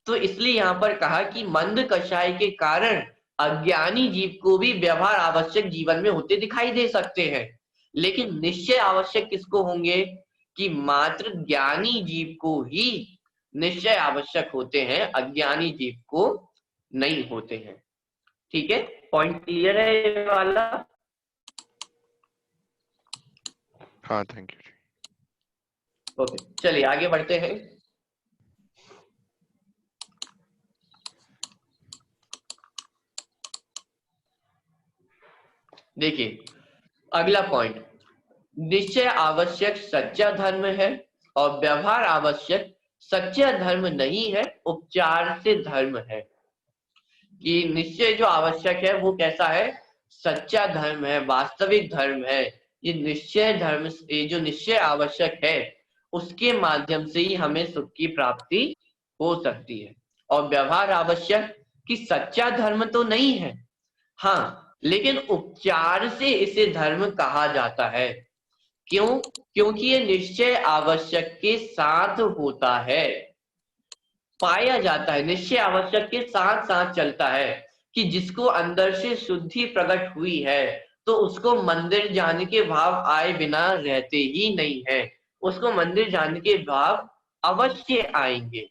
तो इसलिए यहाँ पर कहा कि मंद कषाय के कारण अज्ञानी जीव को भी व्यवहार आवश्यक जीवन में होते दिखाई दे सकते हैं, लेकिन निश्चय आवश्यक किसको होंगे? कि मात्र ज्ञानी जीव को ही निश्चय आवश्यक होते हैं, अज्ञानी जीव को नहीं होते हैं। ठीक है, पॉइंट क्लियर है ये वाला? हाँ थैंक यू जी। ओके, चलिए आगे बढ़ते हैं। देखिए अगला पॉइंट, निश्चय आवश्यक सच्चा धर्म है और व्यवहार आवश्यक सच्चा धर्म नहीं है, उपचार से धर्म है। कि निश्चय जो आवश्यक है वो कैसा है? सच्चा धर्म है, वास्तविक धर्म है। ये निश्चय धर्म, ये जो निश्चय आवश्यक है उसके माध्यम से ही हमें सुख की प्राप्ति हो सकती है। और व्यवहार आवश्यक कि सच्चा धर्म तो नहीं है, हाँ, लेकिन उपचार से इसे धर्म कहा जाता है। क्यों? क्योंकि ये निश्चय आवश्यक के साथ होता है, पाया जाता है, निश्चय आवश्यक के साथ साथ चलता है। कि जिसको अंदर से शुद्धि प्रकट हुई है तो उसको मंदिर जाने के भाव आए बिना रहते ही नहीं है, उसको मंदिर जाने के भाव अवश्य आएंगे।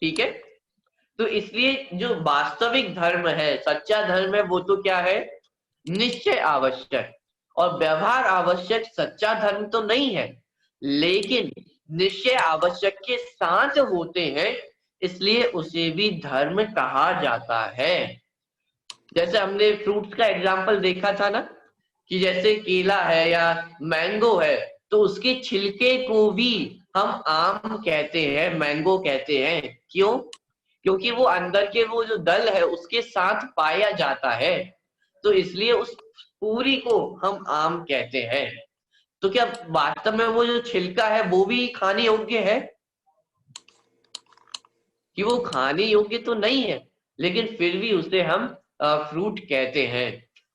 ठीक है, तो इसलिए जो वास्तविक धर्म है, सच्चा धर्म है, वो तो क्या है? निश्चय आवश्यक। और व्यवहार आवश्यक सच्चा धर्म तो नहीं है, लेकिन निश्चय आवश्यक के साथ होते हैं, इसलिए उसे भी धर्म कहा जाता है। जैसे हमने फ्रूट्स का एग्जांपल देखा था ना, कि जैसे केला है या मैंगो है, तो उसके छिलके को भी हम आम कहते हैं, मैंगो कहते हैं। क्यों? क्योंकि वो अंदर के वो जो दल है उसके साथ पाया जाता है, तो इसलिए उस पूरी को हम आम कहते हैं। तो क्या वास्तव में वो जो छिलका है वो भी खाने योग्य है? कि वो खाने योग्य तो नहीं है, लेकिन फिर भी उसे हम फ्रूट कहते हैं।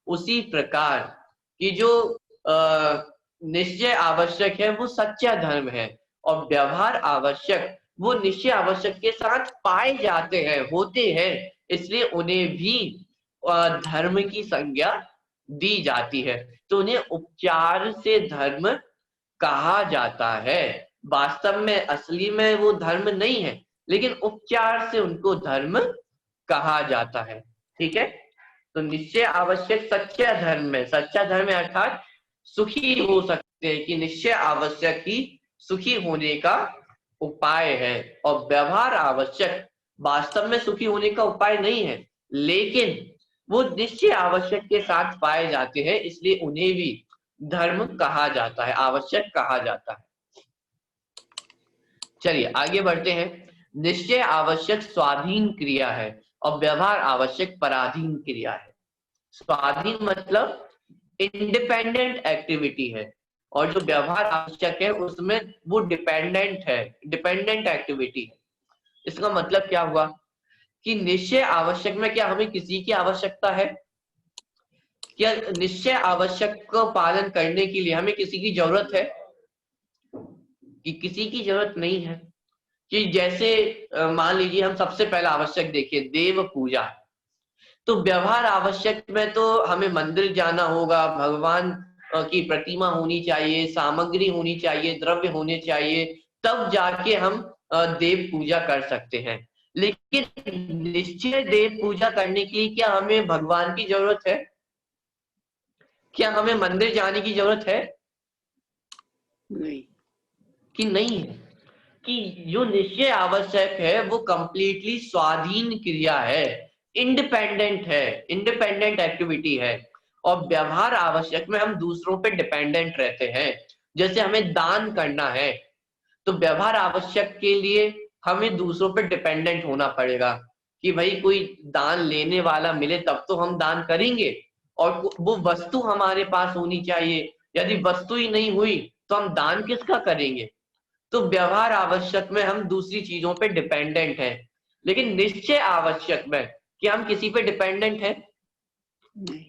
उसी प्रकार कि जो निश्चय आवश्यक है वो सच्चा धर्म है, और व्यवहार आवश्यक वो निश्चय आवश्यक के साथ पाए जाते हैं, होते हैं, इसलिए उन्हें भी धर्म की संज्ञा दी जाती है। तो उन्हें उपचार से धर्म कहा जाता है। वास्तव में असली में वो धर्म नहीं है, लेकिन उपचार से उनको धर्म कहा जाता है। ठीक है, तो निश्चय आवश्यक सच्चा धर्म है, सच्चा धर्म है अर्थात सुखी हो सकते हैं, कि निश्चय आवश्यक ही सुखी होने का उपाय है। और व्यवहार आवश्यक वास्तव में सुखी होने का उपाय नहीं है, लेकिन वो निश्चय आवश्यक के साथ पाए जाते हैं, इसलिए उन्हें भी धर्म कहा जाता है, आवश्यक कहा जाता है। चलिए आगे बढ़ते हैं। निश्चय आवश्यक स्वाधीन क्रिया है और व्यवहार आवश्यक पराधीन क्रिया है। स्वाधीन मतलब इंडिपेंडेंट एक्टिविटी है, और जो व्यवहार आवश्यक है उसमें वो डिपेंडेंट है, डिपेंडेंट एक्टिविटी है। इसका मतलब क्या हुआ कि निश्चय आवश्यक में क्या हमें किसी की आवश्यकता है? क्या निश्चय आवश्यक को पालन करने के लिए हमें किसी की जरूरत है? कि किसी की जरूरत नहीं है। कि जैसे मान लीजिए हम सबसे पहला आवश्यक देखिए, देव पूजा। तो व्यवहार आवश्यक में तो हमें मंदिर जाना होगा, भगवान की प्रतिमा होनी चाहिए, सामग्री होनी चाहिए, द्रव्य होने चाहिए, तब जाके हम देव पूजा कर सकते हैं। लेकिन निश्चय देव पूजा करने के लिए क्या हमें भगवान की जरूरत है? क्या हमें मंदिर जाने की जरूरत है? नहीं। कि नहीं है। कि जो निश्चय आवश्यक है वो कंप्लीटली स्वाधीन क्रिया है, इंडिपेंडेंट है, इंडिपेंडेंट एक्टिविटी है। और व्यवहार आवश्यक में हम दूसरों पे डिपेंडेंट रहते हैं। जैसे हमें दान करना है, तो व्यवहार आवश्यक के लिए हमें दूसरों पे डिपेंडेंट होना पड़ेगा, कि भाई कोई दान लेने वाला मिले तब तो हम दान करेंगे, और वो वस्तु हमारे पास होनी चाहिए। यदि वस्तु ही नहीं हुई तो हम दान किसका करेंगे? तो व्यवहार आवश्यक में हम दूसरी चीजों पे डिपेंडेंट हैं, लेकिन निश्चय आवश्यक में क्या हम किसी पे डिपेंडेंट हैं? नहीं।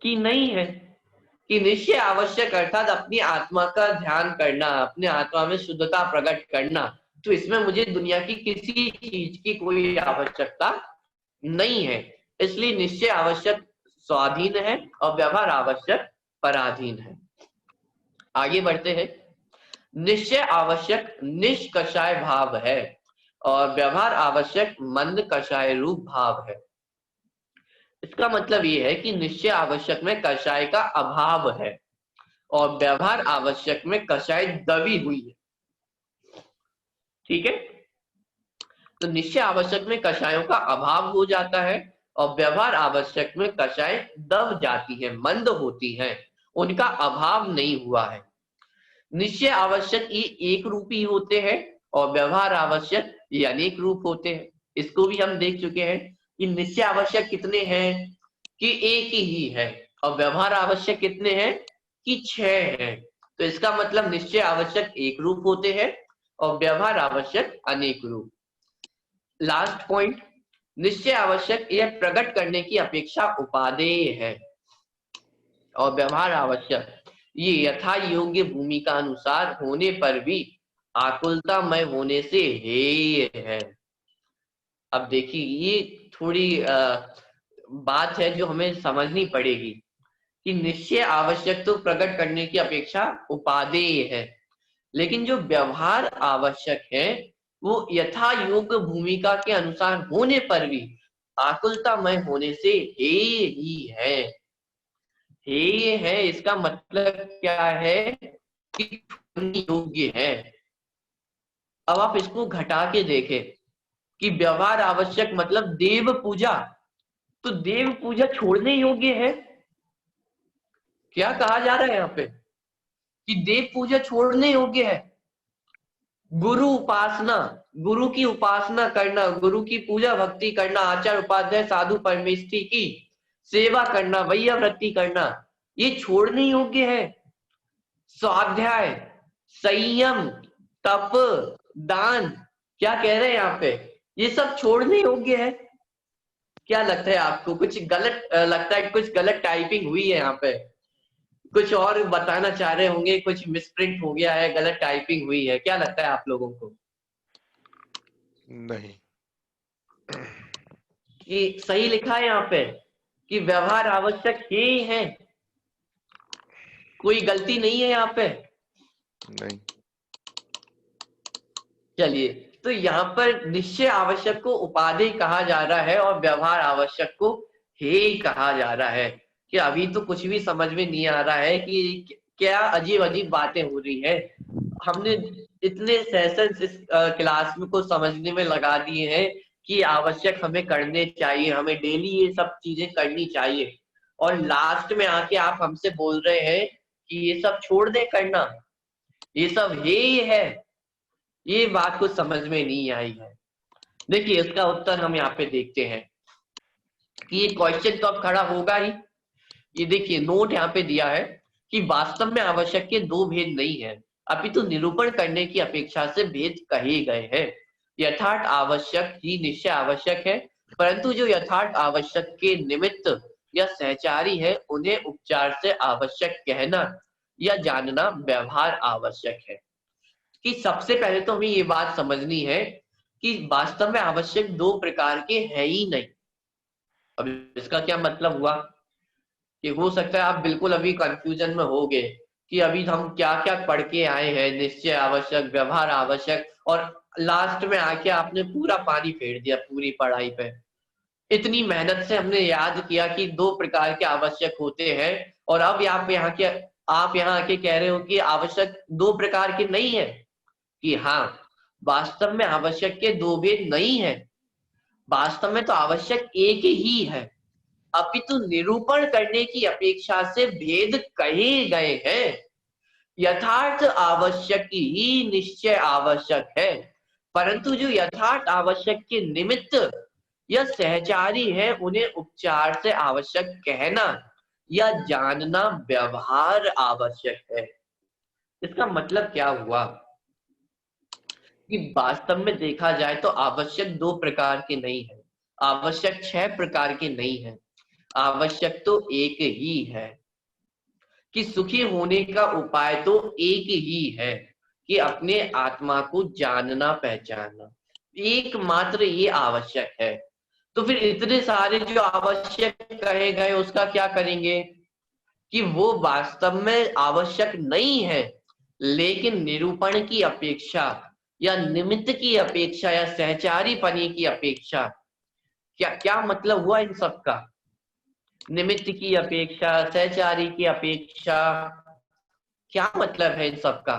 कि नहीं है। कि निश्चय आवश्यक अर्थात अपनी आत्मा का ध्यान करना, अपने आत्मा में शुद्धता प्रकट करना। तो इसमें मुझे दुनिया की किसी चीज की कोई आवश्यकता नहीं है, इसलिए निश्चय आवश्यक स्वाधीन है और व्यवहार आवश्यक पराधीन है। आगे बढ़ते हैं। निश्चय आवश्यक निष्कषाय भाव है और व्यवहार आवश्यक मंद कषाय रूप भाव है। इसका मतलब ये है कि निश्चय आवश्यक में कषाय का अभाव है और व्यवहार आवश्यक में कषाय दबी हुई है। ठीक है, तो निश्चय आवश्यक में कषायों का अभाव हो जाता है और व्यवहार आवश्यक में कषाय दब जाती है, मंद होती हैं, उनका अभाव नहीं हुआ है। निश्चय आवश्यक ये एक रूप ही होते हैं और व्यवहार आवश्यक ये अनेक रूप होते हैं। इसको भी हम देख चुके हैं कि निश्चय आवश्यक कितने हैं कि एक ही है और व्यवहार आवश्यक कितने हैं कि 6 हैं। तो इसका मतलब निश्चय आवश्यक एक रूप होते हैं और व्यवहार आवश्यक अनेक रूप। लास्ट पॉइंट, निश्चय आवश्यक यह प्रकट करने की अपेक्षा उपादेय है और व्यवहार आवश्यक ये यथा योग्य भूमिका अनुसार होने पर भी आकुलतामय होने से हेय है। अब देखिए ये थोड़ी बात है जो हमें समझनी पड़ेगी कि निश्चय आवश्यक तो प्रकट करने की अपेक्षा उपादेय है, लेकिन जो व्यवहार आवश्यक है वो यथा योग्य भूमिका के अनुसार होने पर भी आकुलतामय होने से हेय ही है। हेय है इसका मतलब क्या है कि योग्य है। अब आप इसको घटा के देखें कि व्यवहार आवश्यक मतलब देव पूजा, तो देव पूजा छोड़ने योग्य है। क्या कहा जा रहा है यहाँ पे कि देव पूजा छोड़ने योग्य है। गुरु उपासना, गुरु की उपासना करना, गुरु की पूजा भक्ति करना, आचार उपाध्याय साधु परमेष्ठी की सेवा करना, वैयावृत्ति करना, ये छोड़ने योग्य है। स्वाध्याय, संयम, तप, दान, क्या कह रहे हैं यहाँ पे, ये सब छोड़ने योग्य है। क्या लगता है आपको, कुछ गलत लगता है, कुछ गलत टाइपिंग हुई है यहाँ पे, कुछ और बताना चाह रहे होंगे, कुछ मिसप्रिंट हो गया है, गलत टाइपिंग हुई है, क्या लगता है आप लोगों को? नहीं, कि सही लिखा है यहाँ पे कि व्यवहार आवश्यक ही है, कोई गलती नहीं है यहाँ पे? नहीं। चलिए, तो यहाँ पर निश्चय आवश्यक को उपादेय कहा जा रहा है और व्यवहार आवश्यक को हेय कहा जा रहा है। कि अभी तो कुछ भी समझ में नहीं आ रहा है कि क्या अजीब अजीब बातें हो रही है। हमने इतने सेशंस इस क्लास में को समझने में लगा दिए हैं कि आवश्यक हमें करने चाहिए, हमें डेली ये सब चीजें करनी चाहिए, और लास्ट में आके आप हमसे बोल रहे हैं कि ये सब छोड़ दे करना, ये सब हेय है। ये बात कुछ समझ में नहीं आई है। देखिए इसका उत्तर हम यहाँ पे देखते हैं कि ये क्वेश्चन तो अब खड़ा होगा ही। ये देखिए नोट यहाँ पे दिया है कि वास्तव में आवश्यक के दो भेद नहीं है, अपितु निरूपण करने की अपेक्षा से भेद कहे गए हैं। यथार्थ आवश्यक ही निश्चय आवश्यक है, परंतु जो यथार्थ आवश्यक के निमित्त या सहचारी है उन्हें उपचार से आवश्यक कहना या जानना व्यवहार आवश्यक है। कि सबसे पहले तो हमें ये बात समझनी है कि वास्तव में आवश्यक दो प्रकार के है ही नहीं। अब इसका क्या मतलब हुआ कि हो सकता है आप बिल्कुल अभी कंफ्यूजन में होगे कि अभी हम क्या क्या पढ़ के आए हैं, निश्चय आवश्यक, व्यवहार आवश्यक, और लास्ट में आके आपने पूरा पानी फेर दिया पूरी पढ़ाई पे। इतनी मेहनत से हमने याद किया कि दो प्रकार के आवश्यक होते हैं, और अब आप यहाँ आके कह रहे हो कि आवश्यक दो प्रकार के नहीं है। कि हाँ, वास्तव में आवश्यक के दो भेद नहीं है, वास्तव में तो आवश्यक एक ही है, अपितु निरूपण करने की अपेक्षा से भेद कहे गए हैं। यथार्थ आवश्यक ही निश्चय आवश्यक है, परंतु जो यथार्थ आवश्यक के निमित्त या सहचारी है उन्हें उपचार से आवश्यक कहना या जानना व्यवहार आवश्यक है। इसका मतलब क्या हुआ कि वास्तव में देखा जाए तो आवश्यक दो प्रकार के नहीं है, आवश्यक 6 प्रकार के नहीं है, आवश्यक तो एक ही है। कि सुखी होने का उपाय तो एक ही है कि अपने आत्मा को जानना पहचानना, एकमात्र ये आवश्यक है। तो फिर इतने सारे जो आवश्यक कहे गए उसका क्या करेंगे कि वो वास्तव में आवश्यक नहीं है, लेकिन निरूपण की अपेक्षा या निमित्त की अपेक्षा या सहचारी पनी की अपेक्षा, क्या मतलब हुआ इन सब का? निमित्त की अपेक्षा, सहचारी की अपेक्षा, क्या मतलब है इन सब का?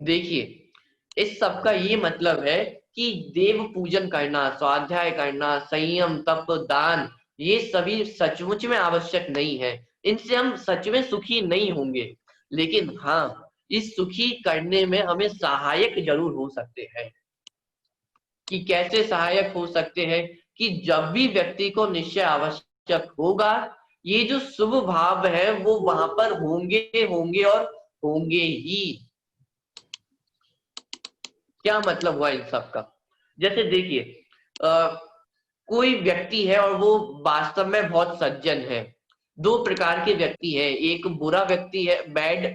देखिए, इस सब का ये मतलब है कि देव पूजन करना, स्वाध्याय करना, संयम, तप, दान, ये सभी सचमुच में आवश्यक नहीं है। इनसे हम सच में सुखी नहीं होंगे, लेकिन हाँ, इस सुखी करने में हमें सहायक जरूर हो सकते हैं। कि कैसे सहायक हो सकते हैं? कि जब भी व्यक्ति को निश्चय आवश्यक होगा, ये जो शुभ भाव है वो वहां पर होंगे होंगे और होंगे ही। क्या मतलब हुआ इन सब का? जैसे देखिए, कोई व्यक्ति है और वो वास्तव में बहुत सज्जन है। दो प्रकार के व्यक्ति है, एक बुरा व्यक्ति है, बैड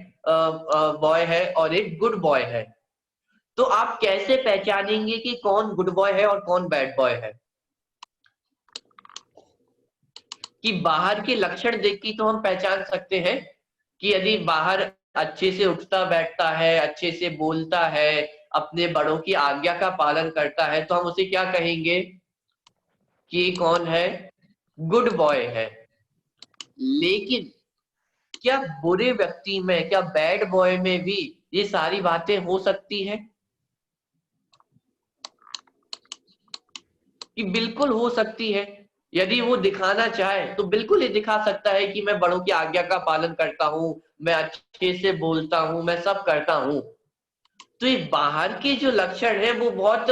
बॉय है, और एक गुड बॉय है। तो आप कैसे पहचानेंगे कि कौन गुड बॉय है और कौन बैड बॉय है? कि बाहर के लक्षण देख के तो हम पहचान सकते हैं कि यदि बाहर अच्छे से उठता बैठता है, अच्छे से बोलता है, अपने बड़ों की आज्ञा का पालन करता है, तो हम उसे क्या कहेंगे कि कौन है? गुड बॉय है। लेकिन क्या बुरे व्यक्ति में, क्या बैड बॉय में भी ये सारी बातें हो सकती है? कि बिल्कुल हो सकती है। यदि वो दिखाना चाहे तो बिल्कुल ये दिखा सकता है कि मैं बड़ों की आज्ञा का पालन करता हूँ, मैं अच्छे से बोलता हूँ, मैं सब करता हूँ। तो ये बाहर के जो लक्षण है वो बहुत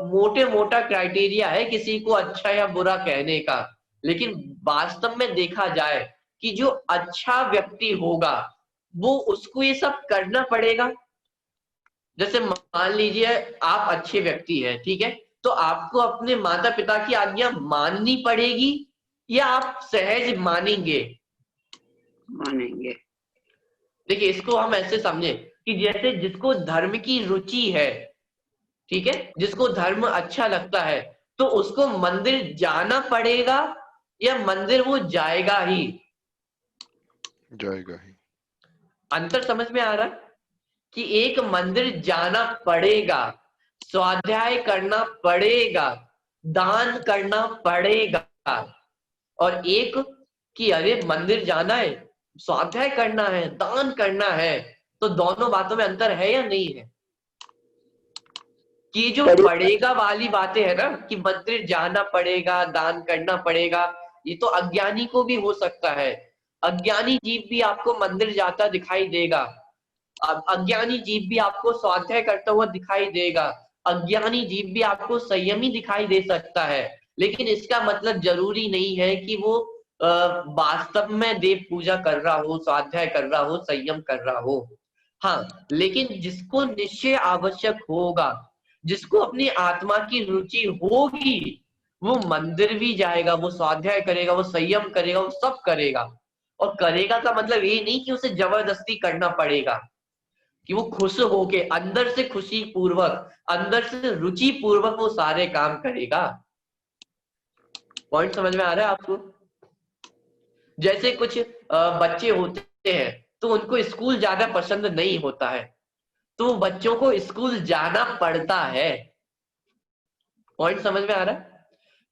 मोटे मोटा क्राइटेरिया है किसी को अच्छा या बुरा कहने का। लेकिन वास्तव में देखा जाए कि जो अच्छा व्यक्ति होगा वो उसको ये सब करना पड़ेगा। जैसे मान लीजिए आप अच्छे व्यक्ति हैं, ठीक है, तो आपको अपने माता पिता की आज्ञा माननी पड़ेगी या आप सहज मानेंगे? मानेंगे। देखिए, इसको हम ऐसे समझे कि जैसे जिसको धर्म की रुचि है, ठीक है, जिसको धर्म अच्छा लगता है, तो उसको मंदिर जाना पड़ेगा या मंदिर वो जाएगा ही? जाएगा ही। अंतर समझ में आ रहा है कि एक मंदिर जाना पड़ेगा, स्वाध्याय करना पड़ेगा, दान करना पड़ेगा, और एक कि अरे मंदिर जाना है, स्वाध्याय करना है, दान करना है, तो दोनों बातों में अंतर है या नहीं है? कि जो पड़ेगा वाली बातें है ना, कि मंदिर जाना पड़ेगा, दान करना पड़ेगा, ये तो अज्ञानी को भी हो सकता है। अज्ञानी जीव भी आपको मंदिर जाता दिखाई देगा, अज्ञानी जीव भी आपको स्वाध्याय करता हुआ दिखाई देगा, अज्ञानी जीव भी आपको संयमी दिखाई दे सकता है। लेकिन इसका मतलब जरूरी नहीं है कि वो वास्तव में देव पूजा कर रहा हो, स्वाध्याय कर रहा हो, संयम कर रहा हो। हाँ, लेकिन जिसको निश्चय आवश्यक होगा, जिसको अपनी आत्मा की रुचि होगी, वो मंदिर भी जाएगा, वो स्वाध्याय करेगा, वो संयम करेगा, वो सब करेगा। और करेगा का मतलब ये नहीं कि उसे जबरदस्ती करना पड़ेगा, कि वो खुश होके अंदर से खुशी पूर्वक, अंदर से रुचि पूर्वक वो सारे काम करेगा। पॉइंट समझ में आ रहा है आपको? जैसे कुछ बच्चे होते हैं तो उनको स्कूल जाना पसंद नहीं होता है, तो बच्चों को स्कूल जाना पड़ता है। पॉइंट समझ में आ रहा है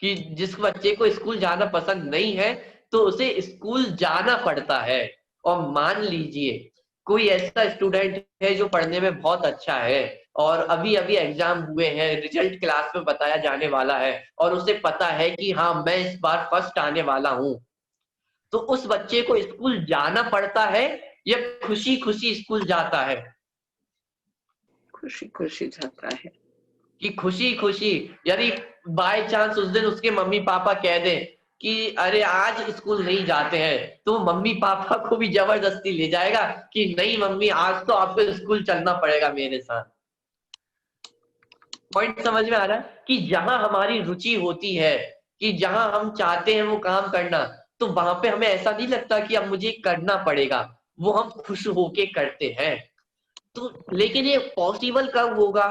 कि जिस बच्चे को स्कूल जाना पसंद नहीं है तो उसे स्कूल जाना पड़ता है। और मान लीजिए कोई ऐसा स्टूडेंट है जो पढ़ने में बहुत अच्छा है और अभी अभी एग्जाम हुए हैं, रिजल्ट क्लास में बताया जाने वाला है और उसे पता है कि हाँ मैं इस बार फर्स्ट आने वाला हूं, तो उस बच्चे को स्कूल जाना पड़ता है या खुशी खुशी स्कूल जाता है? खुशी खुशी जाता है। कि खुशी खुशी, यदि बाय चांस उस दिन उसके मम्मी पापा कह दें कि अरे आज स्कूल नहीं जाते हैं, तो मम्मी पापा को भी जबरदस्ती ले जाएगा कि नहीं मम्मी आज तो आपको स्कूल चलना पड़ेगा मेरे साथ। पॉइंट समझ में आ रहा है कि जहां हमारी रुचि होती है, कि जहां हम चाहते हैं वो काम करना, तो वहां पे हमें ऐसा नहीं लगता कि अब मुझे करना पड़ेगा, वो हम खुश होके करते हैं। तो लेकिन ये पॉसिबल कब होगा?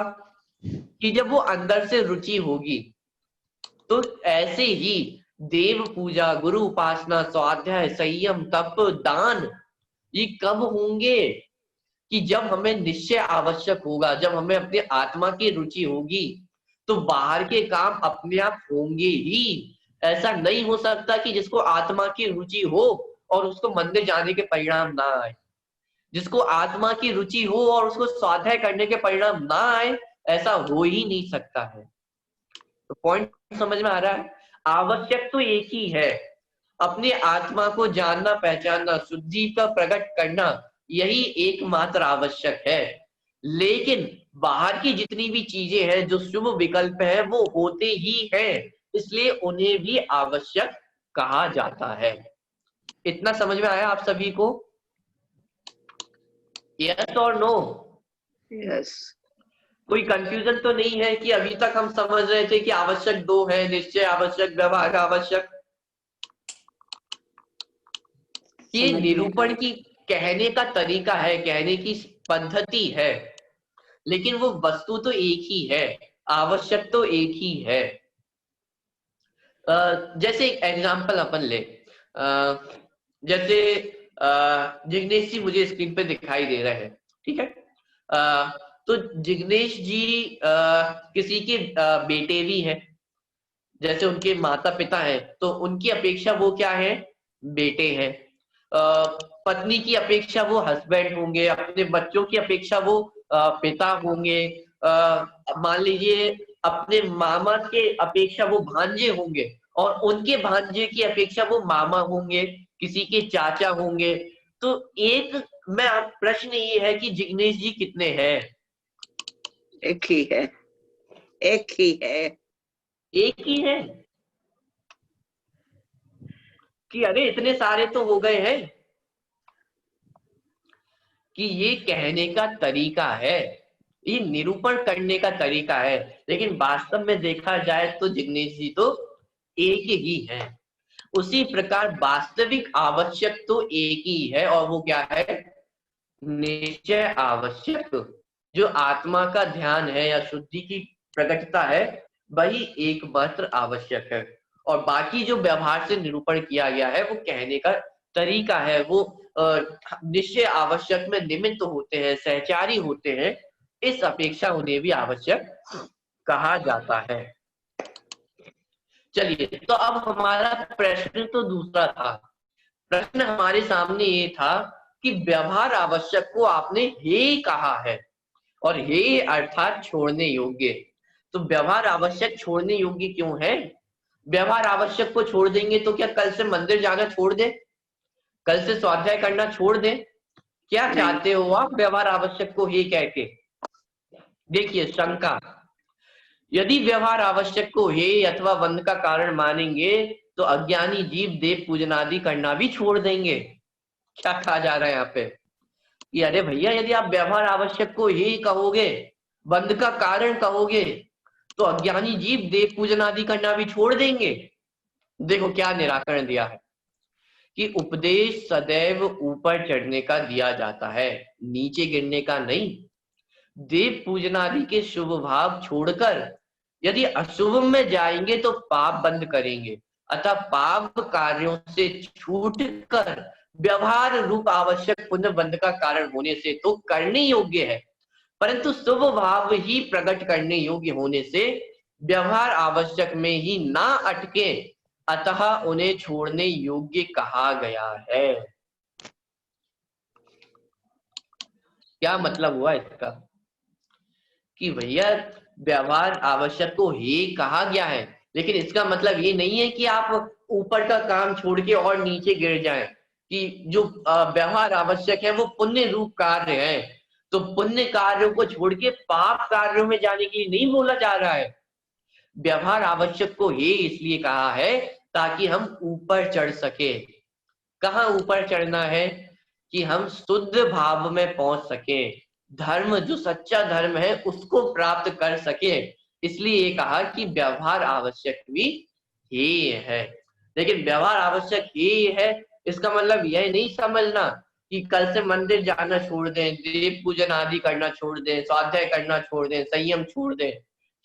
कि जब वो अंदर से रुचि होगी। तो ऐसे ही देव पूजा, गुरु उपासना, स्वाध्याय, संयम, तप, दान, ये कब होंगे? कि जब हमें निश्चय आवश्यक होगा, जब हमें अपने आत्मा की रुचि होगी, तो बाहर के काम अपने आप होंगे ही। ऐसा नहीं हो सकता कि जिसको आत्मा की रुचि हो और उसको मंदिर जाने के परिणाम ना आए, जिसको आत्मा की रुचि हो और उसको स्वाध्याय करने के परिणाम ना आए, ऐसा हो ही नहीं सकता है। तो पॉइंट समझ में आ रहा है? आवश्यक तो एक ही है, अपने आत्मा को जानना, पहचानना, शुद्धि का प्रकट करना, यही एकमात्र आवश्यक है। लेकिन बाहर की जितनी भी चीजें हैं जो शुभ विकल्प है वो होते ही हैं, इसलिए उन्हें भी आवश्यक कहा जाता है। इतना समझ में आया आप सभी को? यस और नो? यस। कोई कंफ्यूजन तो नहीं है कि अभी तक हम समझ रहे थे कि आवश्यक दो है, निश्चय आवश्यक, व्यवहार आवश्यक। ये निरूपण की कहने का तरीका है, कहने की पद्धति है, लेकिन वो वस्तु तो एक ही है, आवश्यक तो एक ही है। जैसे एक एग्जांपल अपन ले, जैसे जिग्नेश जी मुझे स्क्रीन पे दिखाई दे रहे हैं, ठीक है? तो जिग्नेश जी किसी के बेटे भी हैं, जैसे उनके माता पिता हैं तो उनकी अपेक्षा वो क्या है? बेटे हैं। पत्नी की अपेक्षा वो हस्बैंड होंगे, अपने बच्चों की अपेक्षा वो पिता होंगे, मान लीजिए अपने मामा के अपेक्षा वो भांजे होंगे, और उनके भांजे की अपेक्षा वो मामा होंगे, किसी के चाचा होंगे। तो एक प्रश्न ये है कि जिग्नेश जी कितने हैं? एक ही है, एक ही है। एक ही है कि अरे इतने सारे तो हो गए हैं? कि ये कहने का तरीका है, ये निरूपण करने का तरीका है, लेकिन वास्तव में देखा जाए तो जिग्नेश जी तो एक ही है। उसी प्रकार वास्तविक आवश्यक तो एक ही है, और वो क्या है? निश्चय आवश्यक। जो आत्मा का ध्यान है या शुद्धि की प्रकटता है, वही एकमात्र आवश्यक है। और बाकी जो व्यवहार से निरूपण किया गया है वो कहने का तरीका है, वो निश्चय आवश्यक में निमित्त होते हैं, सहचारी होते हैं, इस अपेक्षा उन्हें भी आवश्यक कहा जाता है। चलिए, तो अब हमारा प्रश्न तो दूसरा था। प्रश्न हमारे सामने ये था कि व्यवहार आवश्यक को आपने हे कहा है, और हे अर्थात छोड़ने योग्य। तो व्यवहार आवश्यक छोड़ने योग्य क्यों है? व्यवहार आवश्यक को छोड़ देंगे तो क्या कल से मंदिर जाना छोड़ दे, कल से स्वाध्याय करना छोड़ दे? क्या चाहते हो आप व्यवहार आवश्यक को हे कह के? देखिए शंका, यदि व्यवहार आवश्यक को हे अथवा बंध का कारण मानेंगे तो अज्ञानी जीव देव पूजन आदि करना भी छोड़ देंगे। क्या कहा जा रहा है यहाँ पे कि अरे भैया, यदि आप व्यवहार आवश्यक को हे कहोगे, बंध का कारण कहोगे, तो अज्ञानी जीव देव पूजन आदि करना भी छोड़ देंगे। देखो क्या निराकरण दिया है कि उपदेश सदैव ऊपर चढ़ने का दिया जाता है, नीचे गिरने का नहीं। देव पूजन आदि के शुभ भाव छोड़कर यदि अशुभ में जाएंगे तो पाप बंद करेंगे, अतः पाप कार्यों से छूटकर व्यवहार रूप आवश्यक पुण्य बंध का कारण होने से तो करने योग्य है, परंतु शुभ भाव ही प्रकट करने योग्य होने से व्यवहार आवश्यक में ही ना अटके, अतः उन्हें छोड़ने योग्य कहा गया है। क्या मतलब हुआ इसका कि भैया व्यवहार आवश्यक को हे कहा गया है, लेकिन इसका मतलब ये नहीं है कि आप ऊपर का काम छोड़ के और नीचे गिर जाएं, कि जो व्यवहार आवश्यक है वो पुण्य रूप कार्य है, तो पुण्य कार्यों को छोड़ के पाप कार्यों में जाने के लिए नहीं बोला जा रहा है। व्यवहार आवश्यक को हे इसलिए कहा है ताकि हम ऊपर चढ़ सके। कहाँ ऊपर चढ़ना है? कि हम शुद्ध भाव में पहुंच सके, धर्म जो सच्चा धर्म है उसको प्राप्त कर सके, इसलिए ये कहा कि व्यवहार आवश्यक भी हे है। लेकिन व्यवहार आवश्यक हे है इसका मतलब यह नहीं समझना कि कल से मंदिर जाना छोड़ दें, देव पूजन आदि करना छोड़ दें, स्वाध्याय करना छोड़ दें, संयम छोड़ दें,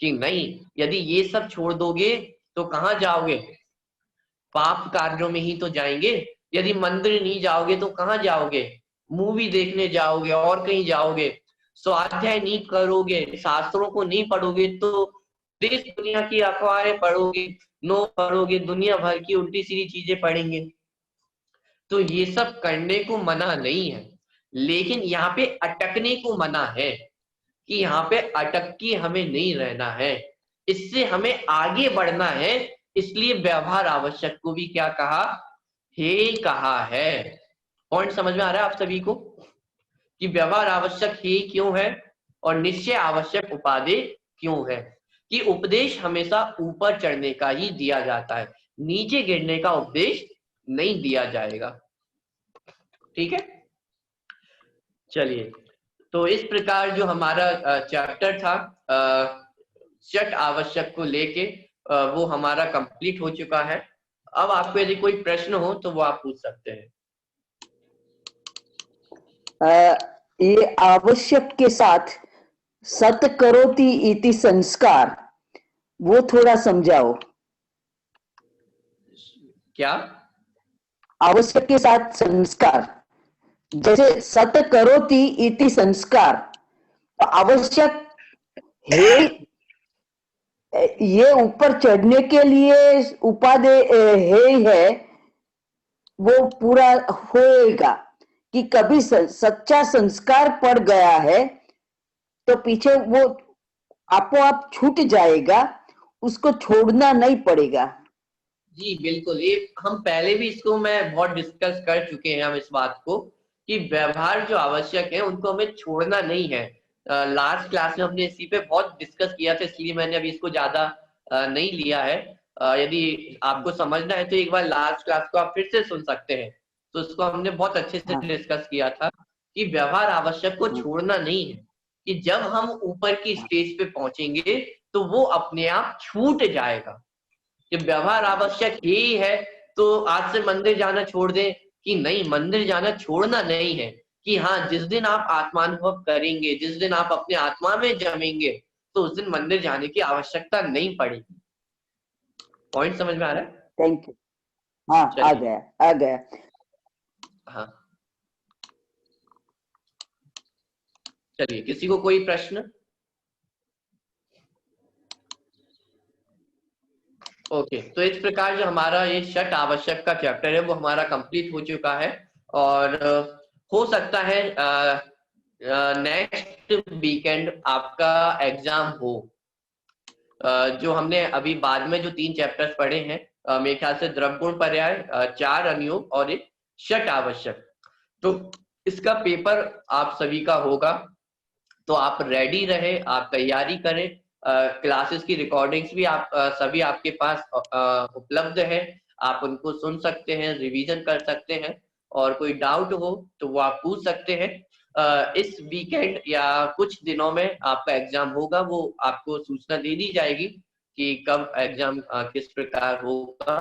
कि नहीं, यदि ये सब छोड़ दोगे तो कहाँ जाओगे? पाप कार्यों में ही तो जाएंगे। यदि मंदिर नहीं जाओगे तो कहाँ जाओगे? मूवी देखने जाओगे और कहीं जाओगे। स्वाध्याय नहीं करोगे, शास्त्रों को नहीं पढ़ोगे तो देश दुनिया की अखबारें पढ़ोगे, नो पढ़ोगे, दुनिया भर की उल्टी सीधी चीजें पढ़ेंगे। तो ये सब करने को मना नहीं है, लेकिन यहाँ पे अटकने को मना है कि यहाँ पे अटक के हमें नहीं रहना है, इससे हमें आगे बढ़ना है। इसलिए व्यवहार आवश्यक को भी क्या कहा? हे कहा है। पॉइंट समझ में आ रहा है आप सभी को कि व्यवहार आवश्यक हे क्यों है और निश्चय आवश्यक उपादेय क्यों है? कि उपदेश हमेशा ऊपर चढ़ने का ही दिया जाता है, नीचे गिरने का उपदेश नहीं दिया जाएगा। ठीक है, चलिए। तो इस प्रकार जो हमारा चैप्टर था षट आवश्यक को लेके वो हमारा कंप्लीट हो चुका है। अब आपको यदि कोई प्रश्न हो तो वो आप पूछ सकते हैं। ये आवश्यक के साथ सत करोति इति संस्कार, वो थोड़ा समझाओ। क्या? आवश्यक के साथ संस्कार, जैसे सत करोति इति संस्कार, तो आवश्यक है ये ऊपर चढ़ने के लिए उपादेय है, वो पूरा होएगा कि कभी सच्चा संस्कार पड़ गया है तो पीछे वो आपो आप छूट जाएगा, उसको छोड़ना नहीं पड़ेगा। जी बिल्कुल, ये हम पहले भी इसको मैं बहुत डिस्कस कर चुके हैं हम इस बात को कि व्यवहार जो आवश्यक है उनको हमें छोड़ना नहीं है। लास्ट क्लास में हमने इसी पे बहुत डिस्कस किया था, इसलिए मैंने अभी इसको ज्यादा नहीं लिया है। यदि आपको समझना है तो एक बार लास्ट क्लास को आप फिर से सुन सकते हैं। तो उसको हमने बहुत अच्छे से डिस्कस किया था कि व्यवहार आवश्यक को छोड़ना नहीं है, कि जब हम ऊपर की स्टेज पे पहुंचेंगे तो वो अपने आप छूट जाएगा। कि व्यवहार आवश्यक यही है तो आज से मंदिर जाना छोड़ दें कि नहीं, मंदिर जाना छोड़ना नहीं है। कि हाँ, जिस दिन आप आत्मानुभव करेंगे, जिस दिन आप अपने आत्मा में जमेंगे तो उस दिन मंदिर जाने की आवश्यकता नहीं पड़ेगी। पॉइंट समझ में आ रहा है? Thank you. हाँ, आ गया। हाँ, चलिए, किसी को कोई प्रश्न? ओके, तो इस प्रकार जो हमारा ये षट आवश्यक का चैप्टर है वो हमारा कंप्लीट हो चुका है। और हो सकता है नेक्स्ट वीकेंड आपका एग्जाम हो। जो हमने अभी बाद में जो 3 चैप्टर्स पढ़े हैं, मेरे ख्याल से द्रव्यगुण पर्याय, 4 अनुयोग और एक षट आवश्यक, तो इसका पेपर आप सभी का होगा। तो आप रेडी रहे, आप तैयारी करें। क्लासेस की रिकॉर्डिंग्स भी आप सभी आपके पास उपलब्ध है, आप उनको सुन सकते हैं, रिवीजन कर सकते हैं, और कोई डाउट हो तो वो आप पूछ सकते हैं। इस वीकेंड या कुछ दिनों में आपका एग्जाम होगा, वो आपको सूचना दे दी जाएगी कि कब एग्जाम किस प्रकार होगा।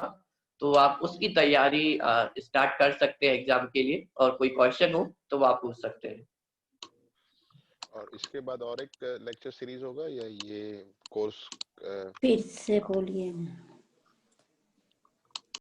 तो आप उसकी तैयारी स्टार्ट कर सकते हैं एग्जाम के लिए, और कोई क्वेश्चन हो तो वो आप पूछ सकते हैं। और इसके बाद और एक लेक्चर सीरीज होगा या ये कोर्स? फिर से बोलिए।